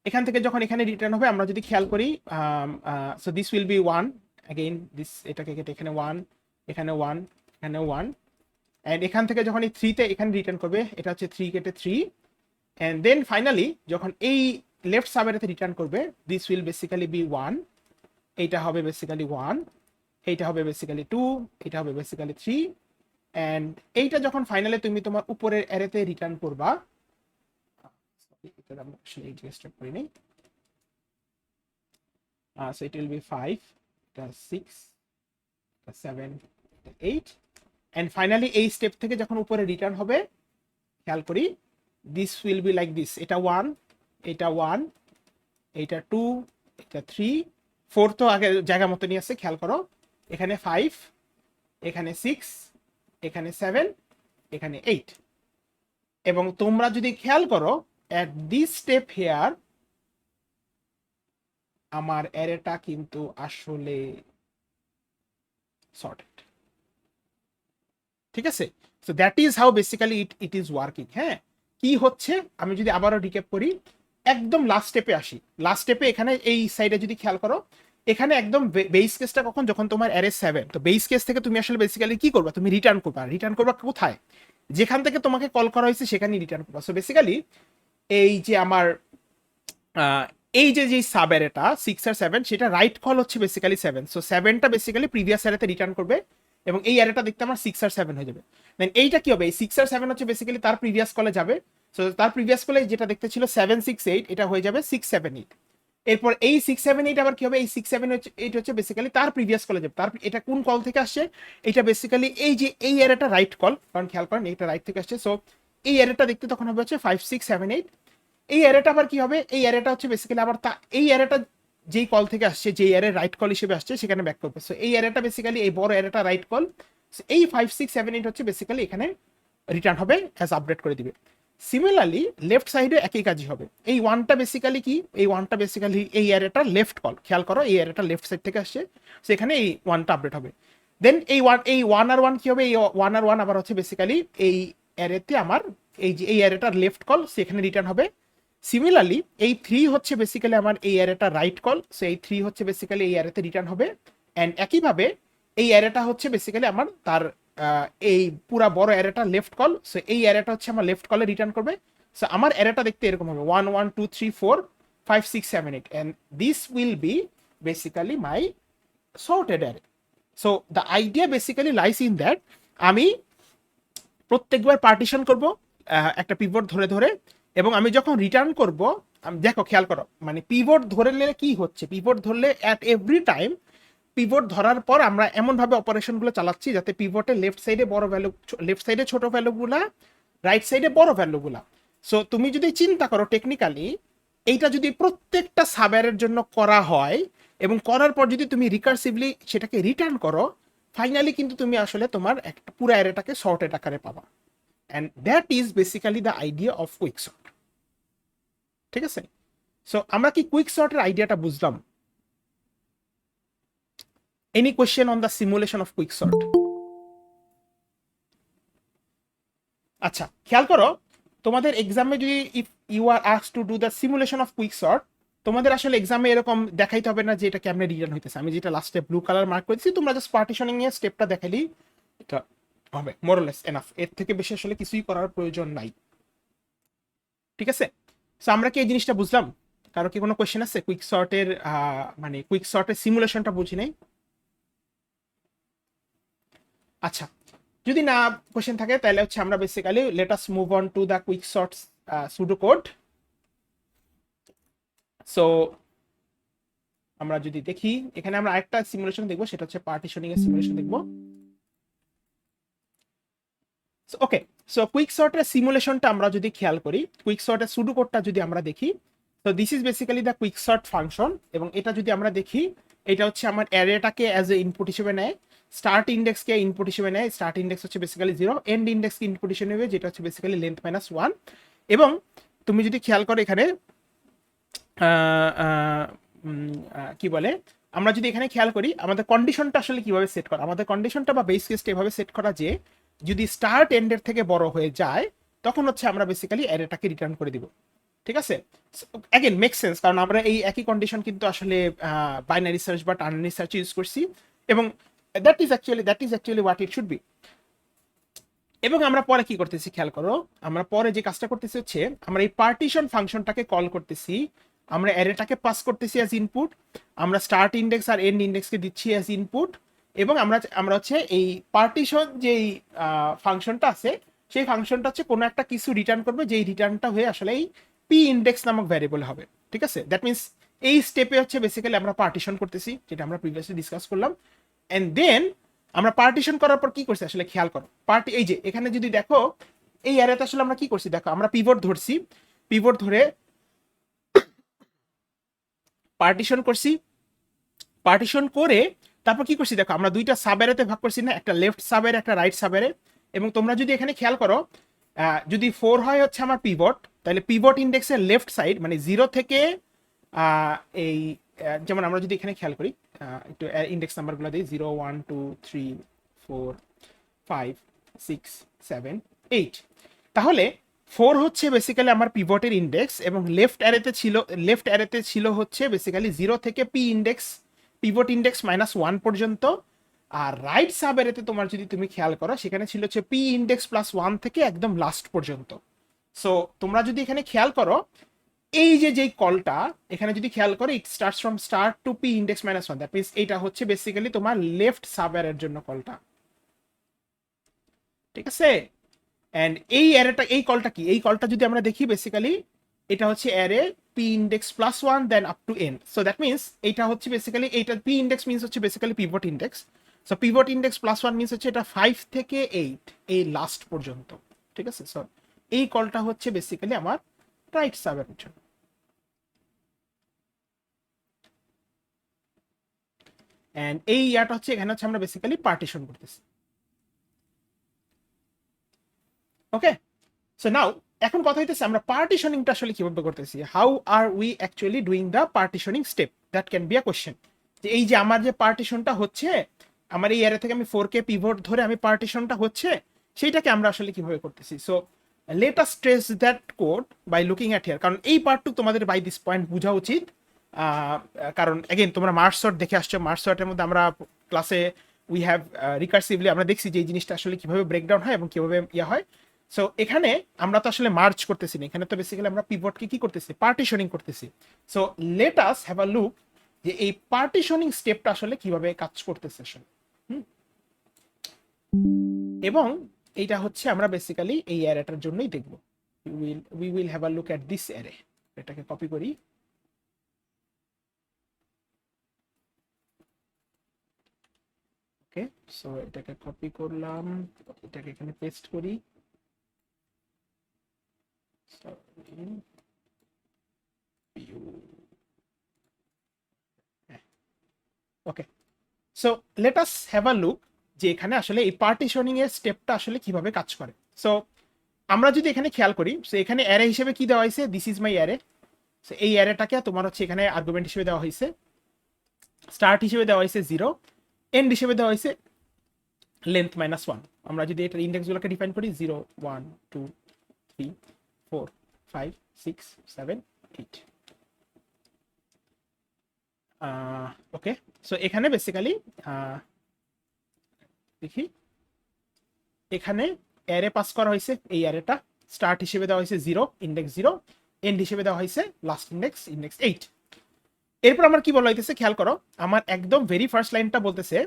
এখান থেকে যখন এখানে রিটার্ন হবে, আমরা যদি খেয়াল করি so this will B 1 again, this এটাকে কেটে এখানে 1, এখানে 1, এখানে 1। অ্যান্ড এখান থেকে যখন এই 3তে এখানে রিটার্ন করবে, এটা হচ্ছে 3 কেটে 3। অ্যান্ড দেন ফাইনালি যখন এই লেফট সাবেরাতে রিটার্ন করবে, দিস উইল বেসিক্যালি বি 1, এইটা হবে বেসিক্যালি 1, এইটা হবে বেসিক্যালি 2, এটা হবে বেসিক্যালি 3। অ্যান্ড এইটা যখন ফাইনালি তুমি তোমার উপরের অ্যারেতে রিটার্ন করবা, এটা আমরা আসলে এই জিনিসটা করি নাই। সো ইট উইল বি 5, এটা 6, এটা 7, এটা 8। অ্যান্ড ফাইনালি এই স্টেপ থেকে যখন উপরে রিটার্ন হবে, খেয়াল করি this will be like this, এটা 1, এটা 1, এটা 2, এটা 3, 4 তো আগে জায়গা মতো নিয়ে আসছে, খেয়াল করো এখানে 5, এখানে 6, এখানে 7, এখানে 8। এবং তোমরা যদি খেয়াল করো at this step here আমার অ্যারেটা কিন্তু আসলে সর্টেড। ঠিক আছে, so that is how basically it is working. হ্যাঁ, কি হচ্ছে আমি যদি আবারও রিক্যাপ করি, একদম লাস্ট স্টেপে আসি। লাস্ট স্টেপে এখানে এই সাইডে যদি খেয়াল করো, এখানে একদম বেস কেসটা কখন, যখন তোমার অ্যারে 7। তো বেস কেস থেকে তুমি আসলে বেসিক্যালি কি করবা, তুমি রিটার্ন করবা কোথায়, যেখান থেকে তোমাকে কল করা হয়েছে সেখানেই রিটার্ন করবা। সো বেসিক্যালি এই যে আমার এই যে সাব অ্যারেটা 6 আর 7, সেটা রাইট কল হচ্ছে বেসিক্যালি 7। সো 7টা বেসিক্যালি প্রিভিয়াস অ্যারেতে রিটার্ন করবে, এবং এই অ্যারেটা দেখতে আমার 6 আর 7 হয়ে যাবে। দেন এইটা কি হবে, এই 6 আর 7 হচ্ছে বেসিক্যালি তার প্রিভিয়াস কলে যাবে। সো তার প্রিভিয়াস কলে যেটা দেখতে ছিল 7 6 8, এটা হয়ে যাবে 6 7 8। এরপর এই 6 7 8 আবার কি হবে, এই 6 7 8 হচ্ছে বেসিক্যালি তার প্রিভিয়াস কলে যাবে। তার এটা কোন কল থেকে আসছে, এটা বেসিক্যালি এই যে এই অ্যারেটা রাইট কল, কারণ খেয়াল করেন এটা রাইট থেকে আসছে। সো এই অ্যারেটা দেখতে তখন হবে হচ্ছে 5 6 7 8। এই অ্যারেটা আবার কি হবে, এই অ্যারেটা হচ্ছে বেসিক্যালি আবার এই অ্যারেটা যেই কল থেকে আসছে, যেই অ্যারে রাইট কল হিসেবে আসছে সেখানে ব্যাক করবে। সো এই অ্যারেটা বেসিক্যালি এই বড় অ্যারেটা রাইট কল, এই 5 6 7 8 হচ্ছে বেসিক্যালি এখানে রিটার্ন হবে অ্যাজ আপডেট করে দিবে। সিমিলারলি লেফট সাইডে একই কাজই হবে। এই ওয়ানটা বেসিক্যালি কি, এই ওয়ানটা বেসিক্যালি এই অ্যারেটার লেফট কল, খেয়াল করো এই অ্যারেটা লেফট সাইড থেকে আসছে, সেখানে এই ওয়ানটা আপডেট হবে। দেন এই ওয়ান আর ওয়ান কি হবে, এই ওয়ান আর ওয়ান আবার হচ্ছে বেসিক্যালি এই অ্যারেতে আমার এই যে এই অ্যারেটার লেফট কল, সেখানে রিটার্ন হবে। সিমিলারলি এই 3 হচ্ছে বেসিক্যালি আমার এই অ্যারেটা রাইট কল, সো এই 3 হচ্ছে বেসিক্যালি এই অ্যারেতে রিটার্ন হবে। অ্যান্ড একইভাবে এই অ্যারেটা হচ্ছে বেসিক্যালি আমার তার এই পুরা বড় অ্যারেটা লেফট কল, সো এই অ্যারেটা হচ্ছে আমার লেফট কলে রিটার্ন করবে। সো আমার অ্যারেটা দেখতে এরকম হবে 1 1 2 3 4 5 6 7 8, and this will B basically my sorted array. So the idea basically lies in that আমি প্রত্যেকবার পার্টিশন করব একটা পিভট ধরে ধরে, এবং আমি যখন রিটার্ন করব, দেখো খেয়াল করো মানে পিভট ধরলে কি হচ্ছে, পিভট ধরলে অ্যাট এভরি টাইম পিভট ধরার পর আমরা এমনভাবে অপারেশনগুলো চালাচ্ছি যাতে পিভটের লেফট সাইডে বড় ভ্যালু, লেফট সাইডে ছোট ভ্যালুগুলা, রাইট সাইডে বড় ভ্যালুগুলা। সো তুমি যদি চিন্তা করো টেকনিক্যালি এইটা যদি প্রত্যেকটা সাবের জন্য করা হয়, এবং করার পর যদি তুমি রিকার্সিভলি সেটাকে রিটার্ন করো, ফাইনালি কিন্তু তুমি আসলে তোমার একটা পুরো অ্যারেটাকে সর্টেড আকারে পাবা। And that is basically the idea of quick sort. ঠিক আছে, সো আমরা কি কুইক সর্টের আইডিয়াটা বুঝলাম? Any question on the simulation of quicksort? আচ্ছা খেয়াল করো তোমাদের এক্সামে যদি if you are asked to do the simulation of quicksort, তোমাদের আসলে এক্সামে এরকম দেখাইতে হবে না যে এটা কেমনে রিটার্ন হইতেছে। আমি যেটা লাস্টে ব্লু কালার মার্ক করেছি, তোমরা জাস্ট পার্টিশনিং এর স্টেপটা দেখাইলেই এটা হবে, মোরলেস এনাফ। এর থেকে বেশি আসলে কিছুই করার প্রয়োজন নাই, ঠিক আছে? সো আমরা কি এই জিনিসটা বুঝলাম? কারো কি কোনো কোয়েশ্চেন আছে কুইক সর্টের, মানে কুইক সর্টের সিমুলেশনটা বুঝি নাই? আচ্ছা, যদি না কোয়েশ্চেন থাকে তাহলে হচ্ছে আমরা basically late us move on to the quick sorts pseudo code. So আমরা যদি দেখি এখানে আমরা আরেকটা সিমুলেশন দেখবো, সেটা হচ্ছে পার্টিশনিং এর সিমুলেশন দেখবো। ওকে, সো কুইক সর্টের সিমুলেশনটা আমরা যদি খেয়াল করি, কুইক সর্টের সুডো কোডটা যদি আমরা দেখি, তো this is basically the quick sort function. এবং এটা যদি আমরা দেখি, এটা হচ্ছে আমার অ্যারেটাকে অ্যাজ এ ইনপুট হিসেবে নেয়, স্টার্ট ইন্ডেক্সকে ইনপুট হিসেবে নেয়, স্টার্ট ইন্ডেক্স হচ্ছে বেসিক্যালি 0, এন্ড ইন্ডেক্সকে ইনপুট হিসেবে নেবে যেটা হচ্ছে বেসিক্যালি লেন্থ -1। এবং তুমি যদি খেয়াল করো এখানে কি বলে, আমরা যদি এখানে খেয়াল করি আমাদের কন্ডিশনটা আসলে কিভাবে সেট করা, আমাদের কন্ডিশনটা বা বেস কেসটা এভাবে সেট করা যে যদি স্টার্ট এন্ডের থেকে বড় হয়ে যায় তখন হচ্ছে আমরা বেসিক্যালি অ্যারেটাকে রিটার্ন করে দিব, ঠিক আছে? অ্যাগেন মেক সেন্স, কারণ আমরা এই একই কন্ডিশন কিন্তু আসলে বাইনারি সার্চ বা টার্নারি সার্চ ইউজ করছি, এবং that is actually what it should be. এবং আমরা পরে কি করতেছি খেয়াল করো, আমরা পরে যে কাজটা করতেছি হচ্ছে আমরা এই পার্টিশন ফাংশনটাকে কল করতেছি, আমরা অ্যারেটাকে পাস করতেছি অ্যাজ ইনপুট, আমরা স্টার্ট ইন্ডেক্স আর এন্ড ইন্ডেক্সকে দিচ্ছি অ্যাজ ইনপুট, এবং আমরা হচ্ছে এই পার্টিশন যেই ফাংশনটা আছে সেই ফাংশনটা হচ্ছে কোনো একটা কিছু রিটার্ন করবে, যেই রিটার্নটা হয়ে আসলে এই পি ইন্ডেক্স নামক ভ্যারিয়েবল হবে, ঠিক আছে? দ্যাট মিনস এই স্টেপে হচ্ছে বেসিক্যালি আমরা পার্টিশন করতেছি, যেটা আমরা প্রিভিয়াসলি ডিসকাস করলাম। এন্ড দেন আমরা পার্টিশন করার পর কি করছি আসলে খেয়াল করো, এই যে এখানে যদি দেখো এই অ্যারেতে আসলে আমরা কি করছি, দেখো আমরা পিভট ধরছি, পিভট ধরে পার্টিশন করছি, পার্টিশন করে তারপর কি করছি দেখো আমরা দুইটা সাব অ্যারেতে ভাগ করছি না, একটা লেফট সাব অ্যারে একটা রাইট সাব অ্যারে। এবং তোমরা যদি এখানে খেয়াল করো যদি 4 হয় হচ্ছে আমার পিভট, তাহলে পিভট ইন্ডেক্সের লেফট সাইড মানে 0 থেকে এই যেমন আমরা যদি এখানে খেয়াল করি একটু ইন্ডেক্স নাম্বারগুলো দিই, 0 1 2 3 4 5 6 7 8, তাহলে 4 হচ্ছে বেসিক্যালি আমার পিভটের ইন্ডেক্স, এবং লেফট অ্যারেতে ছিল হচ্ছে বেসিক্যালি 0 থেকে পি ইন্ডেক্স পিভট ইন্ডেক্স -1 পর্যন্ত। আর রাইট সাব অ্যারেতে তোমার যদি তুমি খেয়াল করো সেখানে ছিল হচ্ছে পি ইন্ডেক্স +1 থেকে একদম লাস্ট পর্যন্ত। সো তোমরা যদি এখানে খেয়াল করো এই যে যেই কলটা এখানে যদি খেয়াল করো, it starts from start to P index -1, that means এটা হচ্ছে বেসিক্যালি তোমার লেফট সাব অ্যারের জন্য কলটা, ঠিক আছে? এন্ড এই অ্যারেটা এই কলটা কি, এই কলটা যদি আমরা দেখি বেসিক্যালি এটা হচ্ছে array P index +1 then up to N. So that means এটা হচ্ছে বেসিক্যালি এইটা পি ইন্ডেক্স মিনস হচ্ছে basically pivot index. So pivot index +1 means হচ্ছে এটা 5 থেকে 8 এই লাস্ট পর্যন্ত, ঠিক আছে? সো এই কলটা হচ্ছে বেসিক্যালি আমার রাইট সাবের জন্য। এন্ড এই ইয়াটা হচ্ছে এখানে হচ্ছে আমরা বেসিক্যালি পার্টিশন করতেছি, ওকে? সো নাও এখন কথা হইতেছে আমরা পার্টিশনিংটা আসলে কিভাবে করতেছি, how are we actually doing the partitioning step, that can be a question. যে এই যে আমার যে পার্টিশনটা হচ্ছে আমার এই এরিয়া থেকে আমি 4K পিভট ধরে আমি পার্টিশনটা হচ্ছে সেইটাকে আমরা আসলে কিভাবে করতেছি। So let us trace that code by looking at here, কারণ এই পার্টটুকু তোমাদের বাই দিস পয়েন্ট বোঝা উচিত, কারণ এগেন তোমরা মার্চ সর্ট দেখে আসছো, মার্চ সর্টের মধ্যে আমরা ক্লাসে উই হ্যাভ রিকার্সিভলি আমরা দেখছি যে এই জিনিসটা আসলে কিভাবে ব্রেকডাউন হয় এবং কিভাবে ইয়া হয়। সো এখানে আমরা তো আসলে মার্চ করতেছি না, এখানে তো বেসিক্যালি আমরা পিভটকে কি করতেছি, পার্টিশনিং করতেছি। So let us have a look যে এই পার্টিশনিং স্টেপটা আসলে কিভাবে কাজ করতেছে আসলে। এবং এইটা হচ্ছে আমরা বেসিক্যালি এই অ্যারেটার জন্যই দেখব। We will have a look at this array. এটাকে কপি করি, ওকে? সো এটাকে কপি করলাম, এটাকে এখানে পেস্ট করি, okay? So let us have a look যে এখানে আসলে এই পার্টিশনিং এর স্টেপটা আসলে কিভাবে কাজ করে। সো আমরা যদি এখানে খেয়াল করি, সো এখানে অ্যারে হিসেবে কি দেওয়া হয়েছে, this is my array. So এই অ্যারেটাকে তোমার হচ্ছে এখানে আর্গুমেন্ট হিসেবে দেওয়া হয়েছে, স্টার্ট হিসেবে দেওয়া হয়েছে 0, এন্ড হিসেবে দেওয়া হয়েছে লেন্থ -1। আমরা যদি এটার ইন্ডেক্সগুলোকে ডিফাইন করি 0 1 2 3 4 5 6 7 8, ওকে, সো এখানে বেসিক্যালি দেখি, এখানে অ্যারে পাস করা হয়েছে, এই অ্যারেটা স্টার্ট হিসেবে দেওয়া হয়েছে 0, ইন্ডেক্স 0, এন্ড হিসেবে দেওয়া হয়েছে লাস্ট ইন্ডেক্স, ইন্ডেক্স 8। এরপর আমার কি বলা হইতেছে খেয়াল করো, আমার একদম ভেরি ফার্স্ট লাইনটা বলতেছে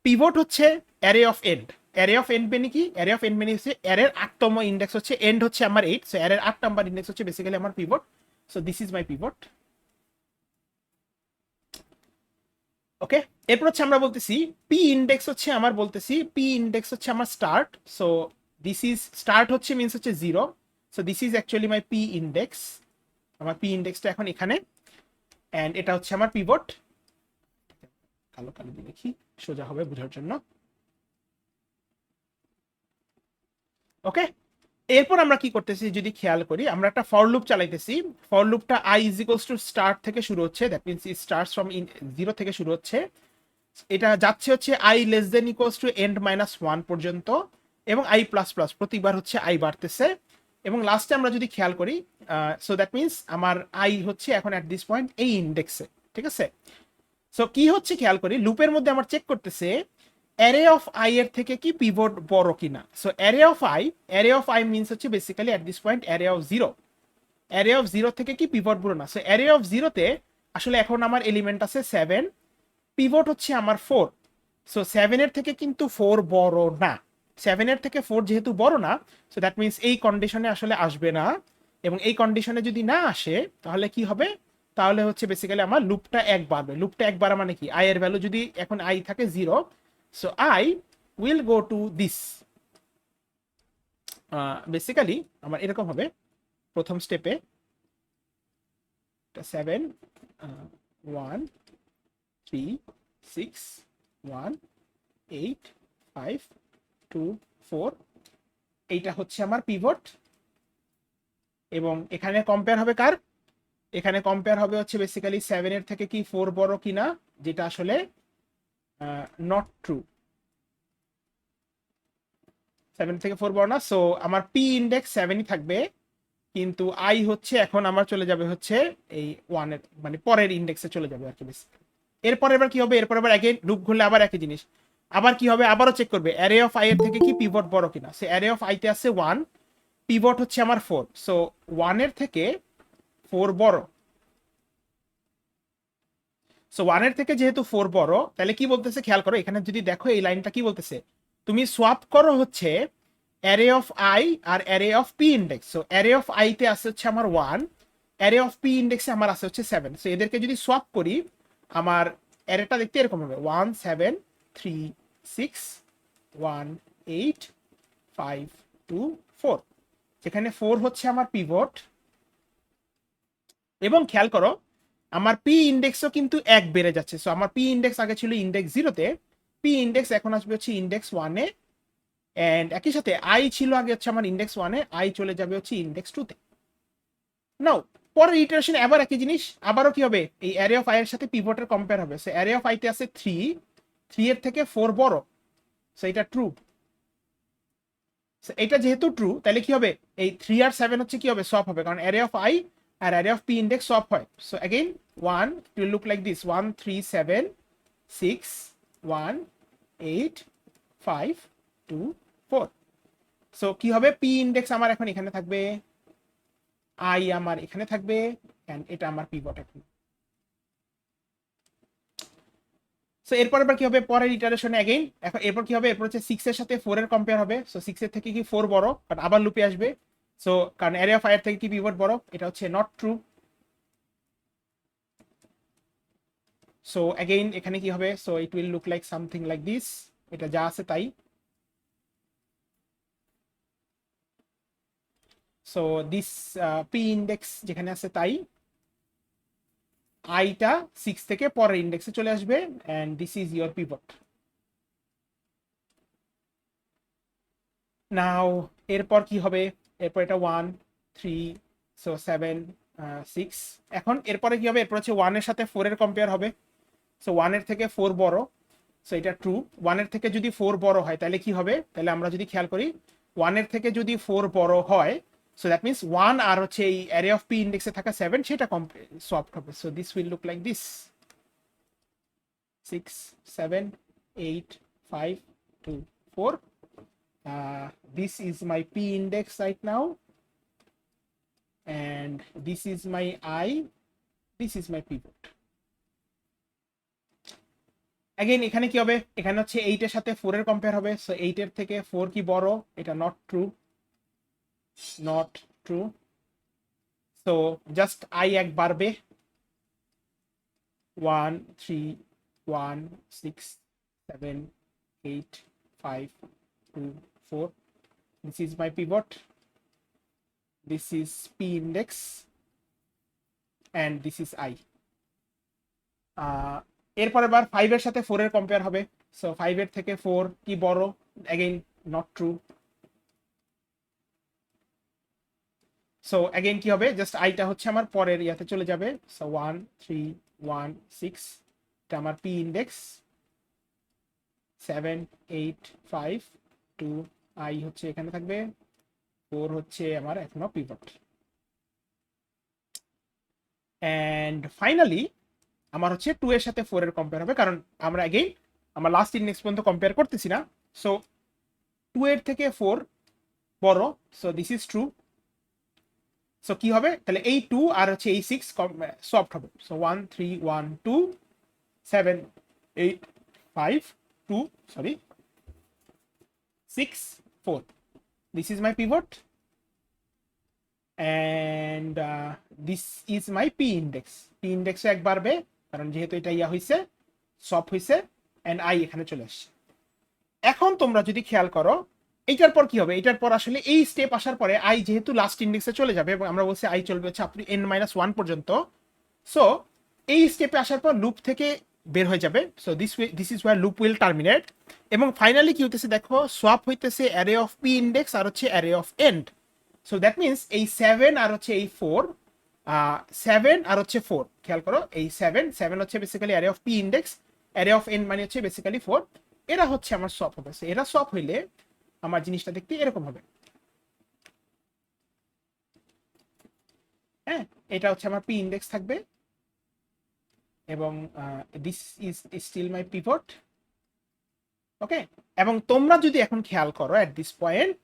পিভট হচ্ছে array of end. Array of end মানে কি? অ্যারে অফ এন্ড মানে হচ্ছে অ্যারের 8তম ইন্ডেক্স হচ্ছে, এন্ড হচ্ছে আমার 8, সো অ্যারের 8 নাম্বার ইন্ডেক্স হচ্ছে বেসিক্যালি আমার pivot. So this is my pivot. Okay, এরপর হচ্ছে আমরা বলতেছি পি ইন্ডেক্স হচ্ছে আমার, বলতেছি পি ইন্ডেক্স হচ্ছে আমার start. So this is start হচ্ছে মিনস হচ্ছে 0, so this is actually my P index. আমার পি ইন্ডেক্সটা এখন এখানে, এন্ড এটা হচ্ছে আমার পিভট। কালো কালো দিয়ে দেখি, সোজা হবে বোঝার জন্য। ওকে, এরপর আমরা কি করতেছি যদি খেয়াল করি, আমরা একটা ফর লুপ চালাইতেছি। ফর লুপটা i is equals to start থেকে শুরু হচ্ছে, that means it starts from 0 থেকে শুরু হচ্ছে। এটা যাচ্ছে হচ্ছে i less than equals to end minus 1 পর্যন্ত, এবং i প্লাস প্লাস প্রতিবার হচ্ছে i বাড়তেছে, এবং লাস্টে আমরা যদি খেয়াল করি, সো দ্যাট মিনস আমার i হচ্ছে এখন অ্যাট দিস পয়েন্ট এই ইন্ডেক্সে, ঠিক আছে। সো কি হচ্ছে খেয়াল করি, লুপের মধ্যে আমার চেক করতেছে অ্যারে অফ আই এর থেকে কি পিভট বড় কিনা। So array of i means হচ্ছে basically at this point array of 0, array of 0 থেকে কি পিভট বড় না। সো অ্যারে অফ 0-তে আসলে এখন আমার এলিমেন্ট আছে 7, পিভট হচ্ছে আমার 4। সো 7 এর থেকে কিন্তু 4 বড় না, 7 এর থেকে 4 যেহেতু বড় না, সো দ্যাট মিনস এই কন্ডিশনে আসলে আসবে না। এবং এই কন্ডিশনে যদি না আসে তাহলে কি হবে, তাহলে হচ্ছে বেসিক্যালি আমার লুপটা 1 বাড়বে। লুপটা 1 বাড়া মানে কি, আই এর ভ্যালু যদি এখন আই থাকে 0, so I will go to this. Basically আমার এরকম হবে, প্রথম স্টেপে 7 1 3 6 1 8 5 2 4, এইটা হচ্ছে আমার পিভট। এবং এখানে কম্পেয়ার হবে কার, এখানে কম্পেয়ার হবে হচ্ছে বেসিক্যালি 7 এর থেকে কি 4 বড় কিনা, যেটা আসলে নট ট্রু, 7 থেকে 4 বড় না। সো আমার পি ইন্ডেক্স 7ই থাকবে, কিন্তু আই হচ্ছে এখন আমার চলে যাবে হচ্ছে এই 1 এর মানে পরের ইন্ডেক্সে চলে যাবে আর কি। এরপর এবার কি হবে, এরপর আবার এগেইন লুপ ঘুরলে আবার একই জিনিস, আবার কি হবে, আবারও চেক করবে অ্যারে অফ আই এর থেকে কি পিভট বড় কিনা। সো অ্যারে অফ আই তে আছে 1, পিভট হচ্ছে আমার 4, সো 1 এর থেকে 4 বড়। সো 1 এর থেকে যেহেতু 4 বড়, তাহলে কি বলতেছে খেয়াল করো, এখানে যদি দেখো এই লাইনটা কি বলতেছে, তুমি সোয়াপ করো হচ্ছে অ্যারে অফ আই আর array of P index. So array of I তে আছে হচ্ছে আমার 1, অ্যারে অফ পি ইন্ডেক্সে আমার আছে হচ্ছে 7। সো এদেরকে যদি সোয়াপ করি, আমার অ্যারেটা দেখতে এরকম হবে 1 7 3 6 1 8 5 2 4, যেখানে 4 হচ্ছে আমার পিভট। এবং খেয়াল করো আমার পি ইন্ডেক্সও কিন্তু 1 বেড়ে যাচ্ছে। সো আমার পি ইন্ডেক্স আগে ছিল ইন্ডেক্স 0-তে, পি ইন্ডেক্স এখন আসবে হচ্ছে ইন্ডেক্স 1-এ, এন্ড একই সাথে আই ছিল আগে হচ্ছে আমার ইন্ডেক্স 1-এ, আই চলে যাবে হচ্ছে ইন্ডেক্স 2-তে। নাও পরের ইটারেশন আবার একই জিনিস, আবারও কি হবে, এই অ্যারে অফ আই এর সাথে পিভটের কম্পেয়ার হবে। সো অ্যারে অফ আই তে আছে 3, 3 এর থেকে 4 বড়, সো এটা ট্রু। সো এটা যেহেতু ট্রু, তাহলে কি হবে, এই 3 আর 7 হচ্ছে কি হবে, সব হবে, কারণ অ্যারে অফ আই আর অ্যারে অফ পি ইন্ডেক্স সব হয়। So again 1 it will look like this 1 3 7 6 1 8 5 2 4। So কি হবে, পি ইন্ডেক্স আমার এখন এখানে থাকবে, আই আমার এখানে থাকবে, এন্ড এটা আমার পিভট এখন। সো এরপর কি হবে, পরের ইটারেশনে अगेन এখন এরপর কি হবে, এরপর হচ্ছে 6 এর সাথে 4 এর কম্পেয়ার হবে। সো 6 এর থেকে কি 4 বড়, বাট আবার লুপে আসবে। সো কারণ অ্যারে অফ আই এর থেকে কি পিভট বড়, এটা হচ্ছে নট ট্রু। সো अगेन এখানে কি হবে, so it will look like something like this, এটা যা আছে তাই। সো দিস পি ইন্ডেক্স যেখানে আছে তাই, আইটা 6 থেকে পরের ইন্ডেক্সে চলে আসবে, and this is your pivot. Now এরপর কি হবে, এরপর এটা 1 3 সো 7 6, এখন এরপরে কি হবে, এরপর হচ্ছে 1 এর সাথে 4 এর কম্পেয়ার হবে। সো 1 এর থেকে 4 বড়, সো এটা ট্রু। 1 এর থেকে যদি 4 বড় হয় তাহলে কি হবে, তাহলে আমরা যদি খেয়াল করি 1 এর থেকে যদি 4 বড় হয়, সো দ্যাট মিনস 1 আর হচ্ছে এই অ্যারে অফ পি ইন্ডেক্সে থাকা 7 সেটা সফট হবে। So this will look like this. 6 7 8 5 2 4. This is my P index right now, and this is my I, this is my pivot. Again এখানে কি হবে, এখানে হচ্ছে 8 এর সাথে 4 এর কম্পেয়ার হবে, সো 8 এর থেকে 4 কি বড়, এটা not true, not true. So just I এক বাড়বে, 1 3 1 6 7 8 5 2 4. This is my pivot, this is P index, and this is I. এরপরে বার 5 এর সাথে 4 এর কম্পেয়ার হবে, সো 5 এর থেকে 4 কি বড়, again not true. So again কি হবে, জাস্ট আইটা হচ্ছে আমার পরের ইয়াতে চলে যাবে, সো 1 3 1 6, এটা আমার পি ইনডেক্স, 7 8 5 2, আই হচ্ছে এখানে থাকবে, 4 হচ্ছে আমার এখনো পিভট। এন্ড ফাইনালি আমার হচ্ছে 2 এর সাথে 4 এর কম্পেয়ার হবে, কারণ আমরা अगेन আমরা লাস্ট ইনডেক্স পর্যন্ত কম্পেয়ার করতেছি না, সো 2 এর থেকে 4 বড়, so this is true. So কি হবে তাহলে, এই 2 আর হচ্ছে এই 6 সফট হবে, so 1 3 1 2 7 8 5 2 sorry 6 4. This is my pivot, and this is my P index. P index এক বাড়বে, কারণ যেহেতু এটা ইয়া হইছে, সফট হইছে, এন্ড আই এখানে চলে আসছে। এখন তোমরা যদি খেয়াল করো এইটার পর কি হবে, এটার পর আসলে এই স্টেপ আসার পরে আই যেহেতু লাস্ট ইন্ডেক্সে চলে যাবে, এবং আমরা বলছি আই চলবে হচ্ছে আপনি n-1 পর্যন্ত, সো এই স্টেপে আসার পর লুপ থেকে বের হয়ে যাবে, so this is where loop will terminate. এবং ফাইনালি কি হইতেছে দেখো, সোয়াপ হইতেছে অ্যারে অফ পি ইন্ডেক্স আর হচ্ছে array of end. So that means এই 7 আর হচ্ছে এই 4, 7 আর হচ্ছে 4, খেয়াল করো এই 7 হচ্ছে basically array of P index, array of end মানে হচ্ছে বেসিক্যালি 4, এরা হচ্ছে আমার সোয়াপ হবে। এরা সোয়াপ হইলে আমার জিনিসটা দেখতে এরকম হবে, হ্যাঁ, এটা হচ্ছে আমার পি ইন্ডেক্স থাকবে, এবং this is still my pivot, okay. এবং তোমরা যদি এখন খেয়াল করো এট দিস পয়েন্ট,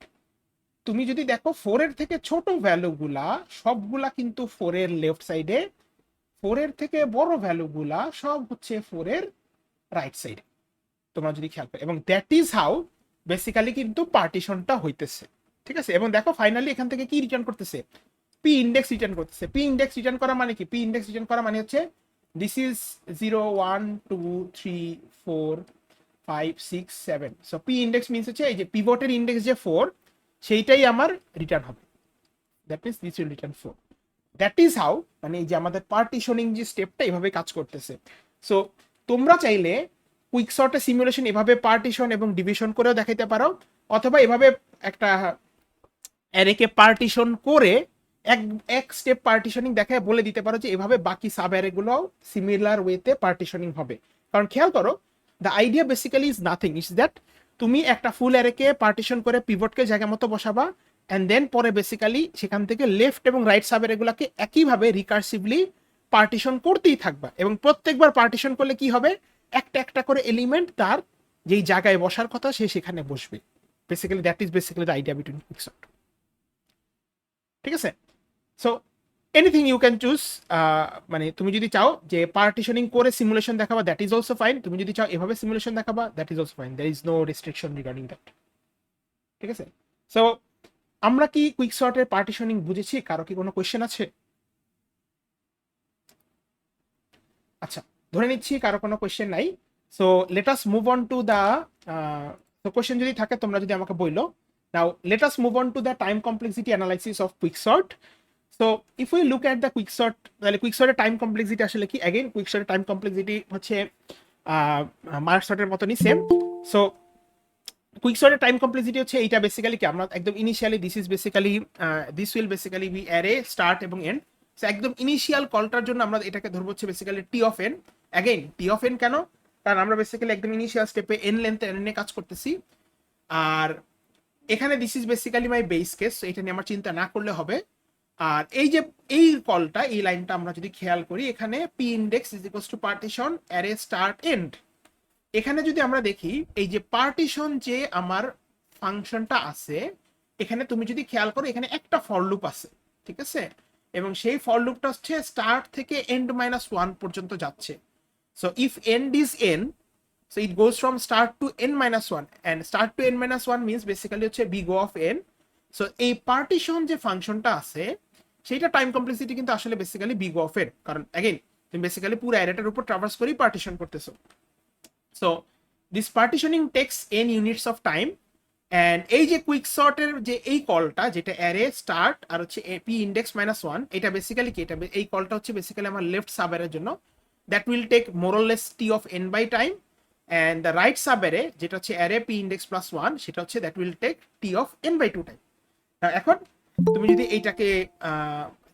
তুমি যদি দেখো 4 এর থেকে ছোট ভ্যালুগুলা সবগুলা কিন্তু 4 এর লেফট সাইডে, 4 এর থেকে বড় ভ্যালুগুলা সব হচ্ছে 4 এর রাইট সাইডে, তোমরা যদি খেয়াল করো, এবং দ্যাট ইজ হাউ বেসিক্যালি কিন্তু পার্টিশনটা হইতেছে, ঠিক আছে। এবং দেখো ফাইনালি এখান থেকে কি রিটার্ন করতেছে, পি ইন্ডেক্স রিটার্ন করতেছে। পি ইন্ডেক্স রিটার্ন করা মানে কি, পি ইন্ডেক্স রিটার্ন করা মানে হচ্ছে this is 0 1 2 3 4 5 6 7, so p index means হচ্ছে এই যে পিভটের ইন্ডেক্স যে 4, সেইটাই আমার রিটার্ন হবে, that means this will return 4। That is how, মানে এই যে আমাদের পার্টিশনিং যে স্টেপটা এভাবে কাজ করতেছে। সো তোমরা চাইলে কুইকসর্টে সিমুলেশন এভাবে পার্টিশন এবং ডিভিশন করেও দেখাইতে পারো, অথবা এভাবে একটা অ্যারেকে পার্টিশন করে এক স্টেপ পার্টিশনিং দেখায় বলে দিতে পারো যে এভাবে বাকি সাব অ্যারেগুলো সিমিলার ওয়েতে পার্টিশনিং হবে। কারণ খেয়াল করো, the idea basically is nothing, is that তুমি একটা ফুল অ্যারেকে পার্টিশন করে পিভটকে জায়গা মতো বসাবা, অ্যান্ড দেন পরে বেসিক্যালি সেখান থেকে লেফট এবং রাইট সাব অ্যারেগুলোকে একইভাবে রিকার্সিভলি পার্টিশন করতেই থাকবা, এবং প্রত্যেকবার পার্টিশন করলে কি হবে, একটা একটা করে এলিমেন্ট তার যেই জায়গায় বসার কথা সে সেখানে বসবে। Basically that is basically the idea between quicksort, ঠিক আছে। So anything you can choose, মানে তুমি যদি চাও যে পার্টিশনিং করে সিমুলেশন দেখাবা, দ্যাট ইজ অলসো ফাইন। তুমি যদি চাও এভাবে সিমুলেশন দেখাবা, that is also fine, there is no restriction regarding that, ঠিক আছে। সো আমরা কি কুইকসর্টের পার্টিশনিং বুঝেছি? কারো কি কোনো কোয়েশ্চেন আছে? আচ্ছা, ধরে নিচ্ছি কারো কোনো কোয়েশ্চেন নাই। So let us move on to the, তো কোয়েশ্চেন যদি থাকে তোমরা যদি আমাকে বললো। Now let us move on to the time complexity analysis of quicksort. So if we look at the quicksort, তাহলে কুইকসর্টের টাইম কমপ্লেক্সিটি আসলে কি? অ্যাগেন কুইকসর্টের টাইম কমপ্লেক্সিটি হচ্ছে মার্কসর্টের মতনই সেম। সো কুইকসর্টের টাইম কমপ্লেক্সিটি হচ্ছে এইটা বেসিক্যালি কি, আমরা একদম initially this is basically this will basically be array start এবং এন্ড। সো একদম ইনিশিয়াল কলটার জন্য আমরা এটাকে ধরবো হচ্ছে basically T of N. Again T of N কেন? কারণ আমরা বেসিক্যালি একদম ইনিশিয়াল স্টেপে এন লেন্থে এন নিয়ে কাজ করতেছি। আর এখানে this is basically my base case, এটা নিয়ে আমার চিন্তা না করলে হবে। আর এই যে এই কলটা, এই লাইনটা আমরা যদি খেয়াল করি, এখানে P index is equals to partition array start end. এখানে যদি আমরা দেখি এই যে পার্টিশন যে আমার ফাংশনটা আছে, এখানে তুমি যদি খেয়াল করো এখানে একটা ফর লুপ আছে, ঠিক আছে, এবং সেই ফর লুপটা হচ্ছে স্টার্ট থেকে এন্ড মাইনাস ওয়ান পর্যন্ত যাচ্ছে। So if end is N, so it goes from start to n minus 1 and start to n minus 1 means basically হচ্ছে big O of n. so এই পার্টিশন যে ফাংশনটা আছে সেটা টাইম কমপ্লেক্সিটি কিন্তু আসলে basically big O of n, কারণ again তুমি বেসিক্যালি পুরো অ্যারেটার উপর ট্রাভার্স করেই পার্টিশন করতেছো। So this partitioning takes n units of time, and এই যে কুইক সর্টের যে এই কলটা যেটা অ্যারে স্টার্ট আর হচ্ছে p ইন্ডেক্স মাইনাস 1, এটা বেসিক্যালি কি, এটা এই কলটা হচ্ছে বেসিক্যালি আমার লেফট সাব অ্যারের জন্য, that will take more or less t of n by time, and the right sub array যেটা হচ্ছে array p index plus 1 সেটা হচ্ছে that will take t of n by 2 time. এখন তুমি যদি এইটাকে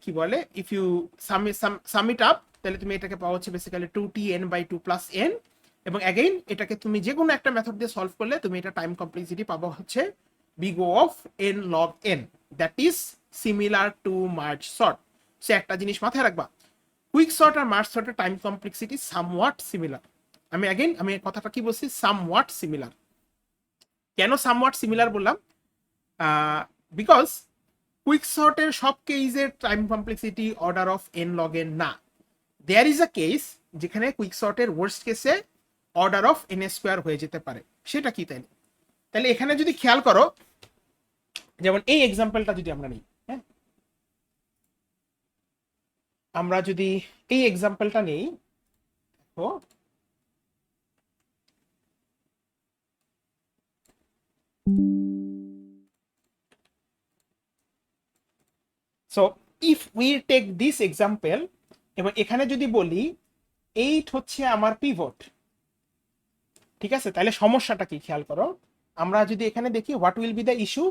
কি বলে if you sum it up তাহলে তুমি এটাকে পাওয়া হচ্ছে basically 2t n by 2 plus n, এবং अगेन এটাকে তুমি যে কোনো একটা মেথড দিয়ে সলভ করলে তুমি এটা টাইম কমপ্লেক্সিটি পাবো হচ্ছে big O of n log n, that is similar to merge sort. সে একটা জিনিস মাথায় রাখবা, কুইক সর্ট আর মার্জ সর্টের টাইম কমপ্লেক্সিটি সামওয়াট সিমিলার। আমি কথাটা কি বলছি, সামওয়াট সিমিলার। কেন সামওয়াট সিমিলার বললাম, বিকজ কুইক সর্টের সব কেসের time complexity order of n log n না। দেয়ার ইজ আ কেস যেখানে কুইক সর্টের ওয়ার্স্ট কেসে অর্ডার অফ এন স্কোয়ার হয়ে যেতে পারে, সেটা কি তাই? তাহলে এখানে যদি খেয়াল করো, যেমন এই এক্সাম্পলটা যদি আমরা নিই, হ্যাঁ, আমরা যদি এই এক্সাম্পলটা নেই, তো so if we take this example, এবং এখানে যদি বলি 8 হচ্ছে আমার পিভট, ঠিক আছে, তাহলে সমস্যাটা কি খেয়াল করো। আমরা যদি এখানে দেখি what will be the issue,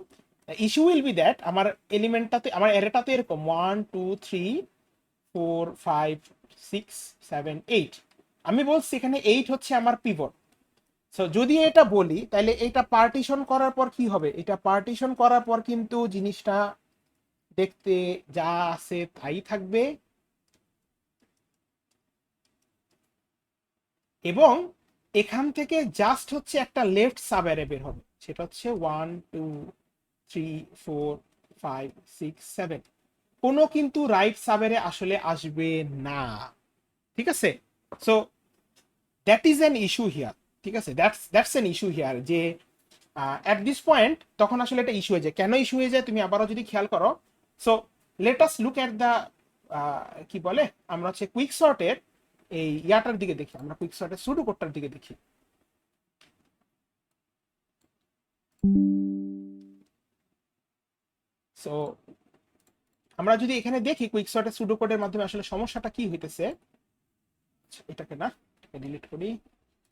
issue will be that আমার এলিমেন্টটাতে আমার অ্যারেটাতে এরকম 1 2 3 4 5 6 7 8, আমি বলছি এখানে 8 হচ্ছে আমার পিভট। সো যদি এটা বলি তাহলে এটা পার্টিশন করার পর কি হবে, এটা পার্টিশন করার পর কিন্তু জিনিসটা দেখতে যা আছে তাই থাকবে, এবং এখান থেকে জাস্ট হচ্ছে একটা লেফট সাব অ্যারে বের হবে, সেটা হচ্ছে 1 2 3 4 5 6 7, কোনো কিন্তু রাইট সাব অ্যারে আসলে আসবে না, ঠিক আছে। So that is an issue here, ঠিক আছে, দ্যাটস অ্যান ইস্যু হিয়ার, যে অ্যাট দিস পয়েন্ট তখন আসলে এটা ইস্যু হয়ে যায়। কেন ইস্যু হয়ে যায় তুমি আবারও যদি খেয়াল করো, so let us look at the কি বলে, আমরা হচ্ছে কুইক সর্টের এই ইয়াটার দিকে দেখি, আমরা কুইক সর্টের সুডো কোডটার দিকে দেখি। সো আমরা যদি এখানে দেখি কুইক সর্টের সুডো কোডের মাধ্যমে আসলে সমস্যাটা কি হইতেছে, এটাকে না ডিলিট করি,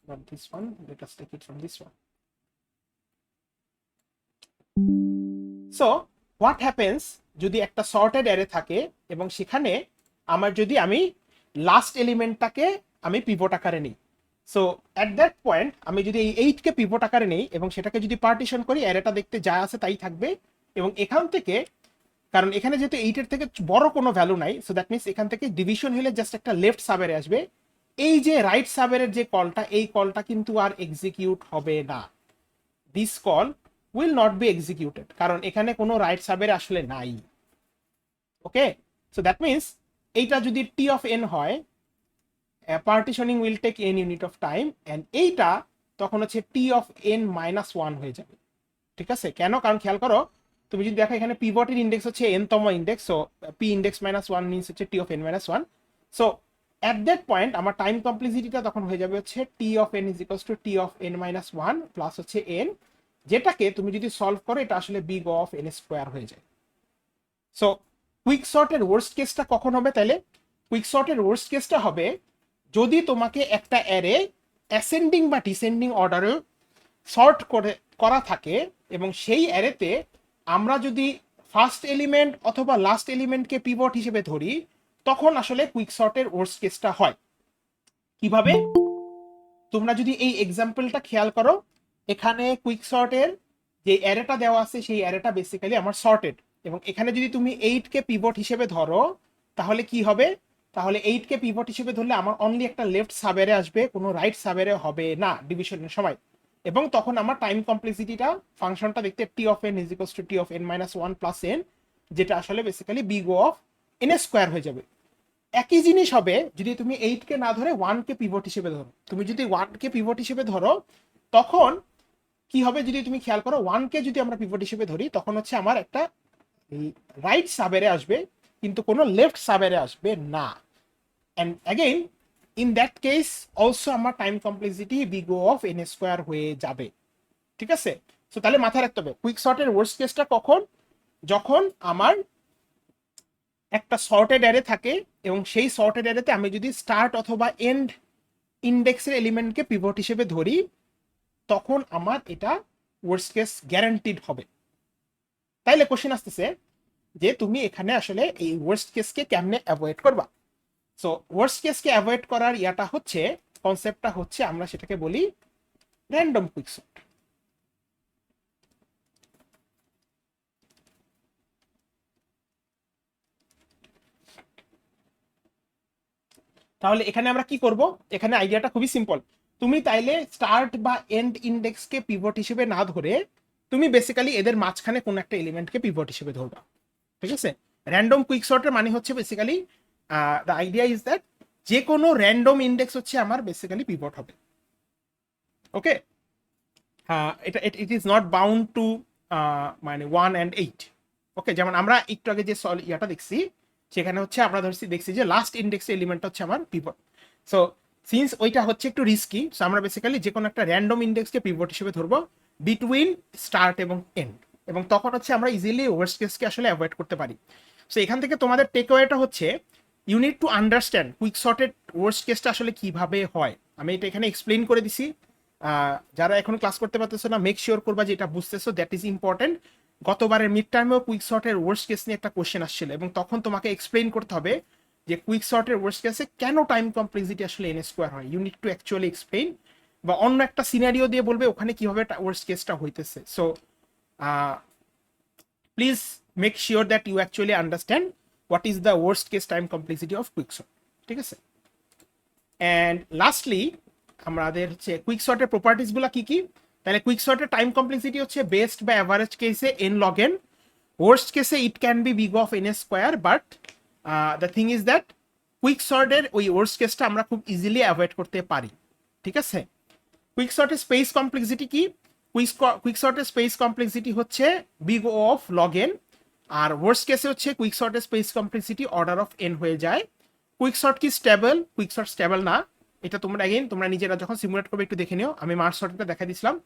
not this one, let us take it from this one. So what happens যদি একটা সর্টেড অ্যারে থাকে এবং সেখানে আমার যদি আমি লাস্ট এলিমেন্টটাকে আমি পিভট আকারে নিই, সো অ্যাট দ্যাট পয়েন্ট আমি যদি এই 8 কে পিভট আকারে নেই এবং সেটাকে যদি পার্টিশন করি, অ্যারেটা দেখতে যা আছে তাই থাকবে, এবং এখান থেকে, কারণ এখানে যেহেতু 8 এর থেকে বড় কোনো ভ্যালু নাই, সো দ্যাট মিনস এখান থেকে ডিভিশন হলে জাস্ট একটা লেফট সাবেরে আসবে, এই যে রাইট সাবের যে কলটা, এই কলটা কিন্তু আর এক্সিকিউট হবে না, this call will not be executed, কারণ এখানে কোনো রাইট সাবের আসলে নাই। ওকে, সো দ্যাট মিনস এইটা যদি টি অফ এন হয়, partitioning will take N unit of time, and এইটা তখন হচ্ছে টি অফ এন মাইনাস 1 হয়ে যাবে, ঠিক আছে। কেন, কারণ খেয়াল করো তুমি যদি দেখো এখানে পিভটের ইন্ডেক্স হচ্ছে n তম index, so p index minus 1 means হচ্ছে t of n minus 1, so at that point আমার টাইম কমপ্লেক্সিটিটা তখন হয়ে যাবে হচ্ছে t of n is equals to t of n minus 1 plus হচ্ছে n, যেটাকে তুমি যদি সলভ করো এটা আসলে big O of n square হয়ে যায়। সো কুইক সর্টের ওয়ার্স্ট কেসটা কখন হবে, তাহলে কুইক সর্টের ওয়ার্স্ট কেসটা হবে যদি তোমাকে একটা অ্যারে অ্যাসেন্ডিং বা ডিসেন্ডিং অর্ডারে সর্ট করা থাকে, এবং সেই অ্যারেতে আমরা যদি ফার্স্ট এলিমেন্ট অথবা লাস্ট এলিমেন্টকে পিভট হিসেবে ধরি, তখন আসলে কুইক সর্টের ওয়ার্স্ট কেসটা হয়। কিভাবে, তোমরা যদি এই এক্সাম্পলটা খেয়াল করো, এখানে কুইক সর্টের যে অ্যারেটা দেওয়া আছে সেই অ্যারেটা বেসিক্যালি আমার সর্টেড, এবং এখানে যদি তুমি 8 কে পিভট হিসেবে ধরো তাহলে কি হবে, তাহলে 8 কে পিভট হিসেবে ধরলে আমার অনলি একটা লেফট সাবেরে আসবে, কোনো রাইট সাবেরে হবে না ডিভিশনের সময়। এবং তখন আমার টাইম কমপ্লেক্সিটিটা ফাংশনটা দেখতে t of n is equals to t of n minus one plus n, যেটা আসলে basically big O of n square হয়ে যাবে। একই জিনিস হবে যদি তুমি 8 কে না ধরে 1 কে পিভট হিসেবে ধরো। তুমি যদি 1 কে পিভট হিসেবে ধরো তখন কি হবে, যদি তুমি খেয়াল করো 1 কে যদি আমরা পিভট হিসেবে ধরি তখন হচ্ছে আমার একটা রাইট সাবেরে আসবে কিন্তু কোনো লেফট সাবেরে আসবে না। And again in that case also আমার time complexity big O of n square হয়ে যাবে। ঠিক আছে, সো তাহলে মাথায় রাখতে হবে কুইক সর্টের ওয়ার্স্ট কেসটা কখন, যখন আমার একটা সর্টেড অ্যারে থাকে এবং সেই সর্টেড অ্যারেতে আমি যদি স্টার্ট অথবা এন্ড ইন্ডেক্সের এলিমেন্টকে পিভট হিসেবে ধরি তখন আমার এটা ওয়ার্স্ট কেস গ্যারান্টিড হবে। তাইলে কোশ্চেন আসতেছে যে তুমি এখানে আসলে এই ওয়ার্স্ট কেসকে কেমনে অ্যাভয়েড করবা। সো ওয়ার্স্ট কেসকে অ্যাভয়েড করার ইয়াটা হচ্ছে, কনসেপ্টটা হচ্ছে, আমরা সেটাকে বলি র্যান্ডম কুইকসর্ট। তাহলে এখানে আমরা কি করব, এখানে আইডিয়াটা খুবই সিম্পল। তুমি তাইলে স্টার্ট বা এন্ড ইন্ডেক্সকে পিভট হিসেবে না ধরে তুমি বেসিক্যালি এদের মাঝখানে কোন একটা এলিমেন্টকে পিভট হিসেবে ধরবা। ঠিক আছে, র্যান্ডম কুইকসর্টের মানে হচ্ছে basically the idea is that যে কোনো র্যান্ডম ইন্ডেক্স হচ্ছে আমার বেসিক্যালি পিভট হবে। ওকে, এটা ইট ইজ নট বাউন্ড টু মানে 1 and 8। ওকে, যেমন আমরা একটু আগে যে ইয়াটা দেখছি সেখানে হচ্ছে আমরা দেখছি যে লাস্ট ইন্ডেক্স এলিমেন্টটা হচ্ছে আমার পিভট। সো সিন্স ওইটা হচ্ছে একটু রিস্কি, সো আমরা বেসিক্যালি যে কোনো একটা র্যান্ডম ইন্ডেক্সকে পিভট হিসেবে ধরবো বিটুইন স্টার্ট এবং এন্ড, এবং তখন হচ্ছে আমরা ইজিলি ওয়ার্স্ট কেসকে আসলে অ্যাভয়েড করতে পারি। সো এখান থেকে তোমাদের টেক ওয়েটা হচ্ছে ইউ নিড টু আন্ডারস্ট্যান্ড কুইকসর্টেড ওয়ার্স্ট কেসটা আসলে কিভাবে হয়। আমি এটা এখানে এক্সপ্লেইন করে দিছি, যারা এখন ক্লাস করতে পারতেছো না মেক শিওর করবা যে এটা বুঝতেছো, দ্যাট ইজ ইম্পর্টেন্ট। গতবারের মিড টার্মেও কুইকসর্টের ওয়ার্স্ট কেস নিয়ে একটা কোশ্চেন আসছিল এবং তখন তোমাকে এক্সপ্লেইন করতে হবে যে কুইকসর্টের ওয়ার্স্ট কেসে কেন টাইম কমপ্লেক্সিটি আসলে এন স্কোয়ার হয়। You need to actually explain, বা অন্য একটা সিনারিও দিয়ে বলবে ওখানে কিভাবে ওয়ার্স্ট কেসটা হইতেছে। So please make sure that you actually understand what is the worst case time complexity of quicksort. ঠিক আছে, অ্যান্ড লাস্টলি আমাদের হচ্ছে কুইকসর্টের প্রপার্টিসগুলো কি কি। তাহলে কুইকসর্টের টাইম কমপ্লেক্সিটি হচ্ছে বেস্ট বা অ্যাভারেজ কেসে এন লগ এন, ওয়ার্স্ট কেসে it can be big of n square, but the thing is that কুইকসর্টের ওই ওয়ার্স্ট কেসটা আমরা খুব ইজিলি অ্যাভয়েড করতে পারি। ঠিক আছে, কুইকসর্টের স্পেস কমপ্লেক্সিটি কি, কুইকসর্টের স্পেস কমপ্লেক্সিটি হচ্ছে big O of log n, আর ওয়ার্স্ট কেসে হচ্ছে কুইকসর্টের space complexity order of n হয়ে যায়। কুইকসর্ট কি স্টেবল, কুইকসর্ট স্টেবল না, এটা তোমরা তোমরা নিজেরা যখন সিমুলেট করবে একটু দেখে নিও। আমি মার্জ সর্টটা দেখা দিয়েছিলাম।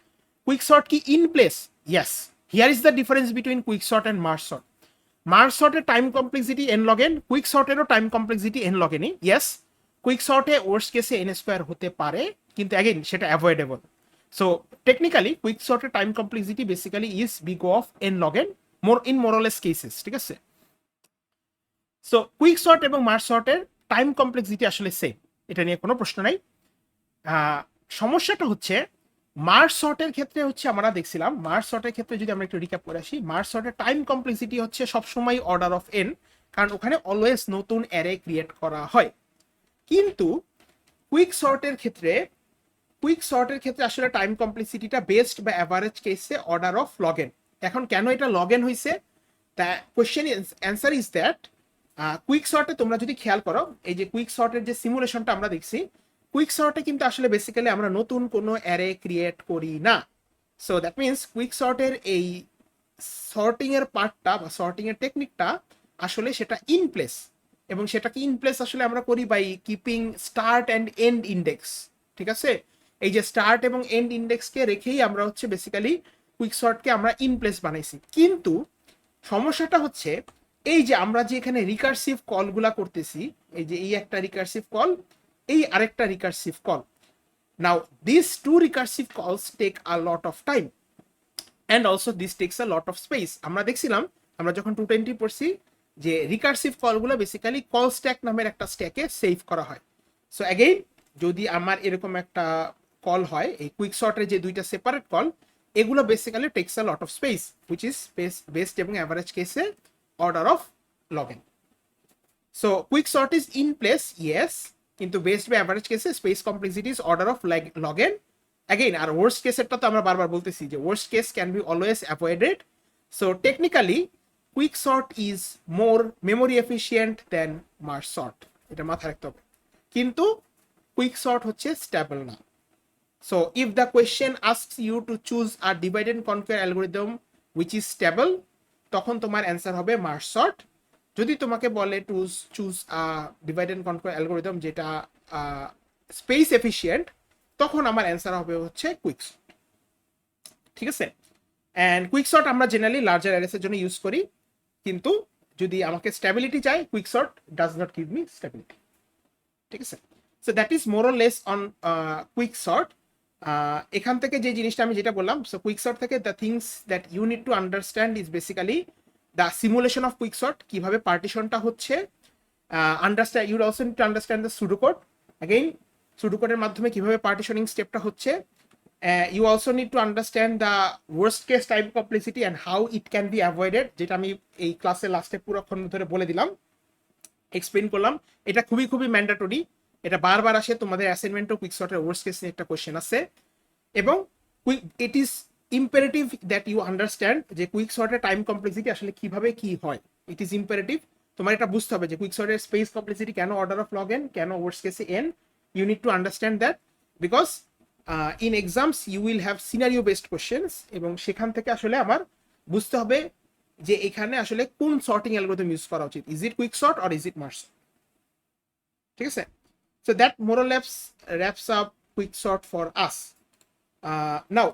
কুইকসর্ট কি in place, yes, here is the difference between quicksort and merge sort. Merge সর্টের time complexity n log n, কুইকসর্টেরও টাইম কমপ্লেক্সিটি এন লগ এনই, ইয়েস। কুইকসর্টে ওয়ার্স্ট কেসে এন স্কোয়ার হতে পারে কিন্তু অ্যাগেন সেটা অ্যাভয়েডেবল। সো টেকনিক্যালি কুইকসর্টের time complexity basically is big of n log n more less cases. ঠিক আছে, সো কুইকসর্ট এবং মার্জ সর্টের টাইম কমপ্লেক্সিটি আসলে সেম, এটা নিয়ে কোনো প্রশ্ন নাই। সমস্যাটা হচ্ছে মার্জ সর্টের ক্ষেত্রে হচ্ছে আমরা দেখছিলাম, মার্জ সর্টের ক্ষেত্রে যদি আমরা একটু রিক্যাপ করে আসি, মার্জ সর্টের টাইম কমপ্লেক্সিটি হচ্ছে সবসময় অর্ডার অফ এন, কারণ ওখানে অলওয়েজ নতুন অ্যারে ক্রিয়েট করা হয়। কিন্তু কুইকসর্টের ক্ষেত্রে আসলে টাইম কমপ্লেক্সিটিটা বেস্ট বা অ্যাভারেজ কেসে অর্ডার অফ লগ এন। এখন কেন এটা লগ এন হয়েছে, the question answer is that কুইকসর্টে তোমরা যদি খেয়াল করো, এই যে কুইকসর্টের যে সিমুলেশনটা আমরা দেখছি, কুইকসর্টে কিন্তু আসলে বেসিক্যালি আমরা নতুন কোনো অ্যারে ক্রিয়েট করি না। সো দ্যাট মিনস কুইকসর্টের এই সর্টিং এর পার্টটা বা সর্টিং এর টেকনিকটা আসলে সেটা ইন প্লেস, এবং সেটাকে ইন প্লেস আসলে আমরা করি by keeping start and end index. ঠিক আছে, এই যে স্টার্ট এবং এন্ড ইন্ডেক্সকে রেখেই আমরা হচ্ছে বেসিক্যালি কুইকসর্টকে আমরা ইন প্লেস বানাইছি। কিন্তু সমস্যাটা হচ্ছে এই যে আমরা যে এখানে রিকার্সিভ কলগুলা করতেছি, এই যে এই একটা রিকার্সিভ কল, এই আরেকটা recursive call, now this two recursive calls take a lot of time and also this takes a lot of space. আমরা দেখছিলাম আমরা যখন 220 পড়ছি যে রিকার্সিভ কলগুলো বেসিক্যালি কল স্ট্যাক নামের একটা স্ট্যাকে সেভ করা হয়। সো অ্যাগেইন যদি আমার এরকম একটা কল হয়, এই কুইকসর্টের যে দুইটা সেপারেট কল, এগুলো basically takes a lot of space which is best এবং অ্যাভারেজ কেসে order of log n. So quick sort is in place yes, কিন্তু বেসড বাই অ্যাভারেজ কেসে space complexity is order of log n again. আর worst কেসেরটা তো আমরা বারবার বলতেছি যে worst case can be always avoided. So technically quick sort is more memory efficient than merge sort, এটা মাথায় রাখতে হবে। কিন্তু কুইক সর্ট হচ্ছে স্টেবল না। So if the question asks you to choose a divide and conquer algorithm which is stable, তখন তোমার answer হবে মার্জ সর্ট। যদি তোমাকে বলে to choose a divide and conquer algorithm যেটা স্পেস এফিসিয়েন্ট, তখন আমার অ্যান্সার হবে হচ্ছে কুইক সর্ট। ঠিক আছে, অ্যান্ড কুইক সর্ট আমরা জেনারেলি লার্জার অ্যারেসের জন্য ইউজ করি, কিন্তু যদি আমাকে স্টেবিলিটি চাই quick sort does not give me stability. ঠিক আছে, so that is more or less on quick sort. এখান থেকে যে জিনিসটা আমি যেটা বললাম, সো কুইক সর্ট থেকে the things that you need to understand is basically the simulation of quick sort, কিভাবে পার্টিশনটা হচ্ছে, understand you also need to understand the pseudocode, again সুডোকোডের মাধ্যমে কিভাবে পার্টিশনিং স্টেপটা হচ্ছে। You also need to understand the worst case time complexity and how it can be avoided, যেটা আমি এই ক্লাসের লাস্টে পুরোক্ষণ ধরে বলে দিলাম, এক্সপ্লেন করলাম। এটা খুবই খুবই ম্যান্ডেটরি, এটা বারবার আসে তোমাদের অ্যাসাইনমেন্টও কুইক সর্টের ওয়ার্স্ট কেস নিয়ে একটা কোশ্চেন আছে। এবং it is imperative that you understand যে কুইক সর্টের টাইম কমপ্লেক্সিটি আসলে কিভাবে কি হয়। ইট ইজ ইম্পারেটিভ, তোমার এটা বুঝতে হবে যে কুইক সর্টের স্পেস কমপ্লেক্সিটি কেন অর্ডার অফ লগ এন, কেন ওয়ার্স্ট কেসে N. You need to understand that because in exams you will have scenario based questions, এবং সেখান থেকে আসলে আমার বুঝতে হবে যে এখানে আসলে কোন সর্টিং অ্যালগরিদম ইউজ করা উচিত, is it quick sort or is it merge sort. ঠিক আছে, so that more or less wraps up quick sort for us. Now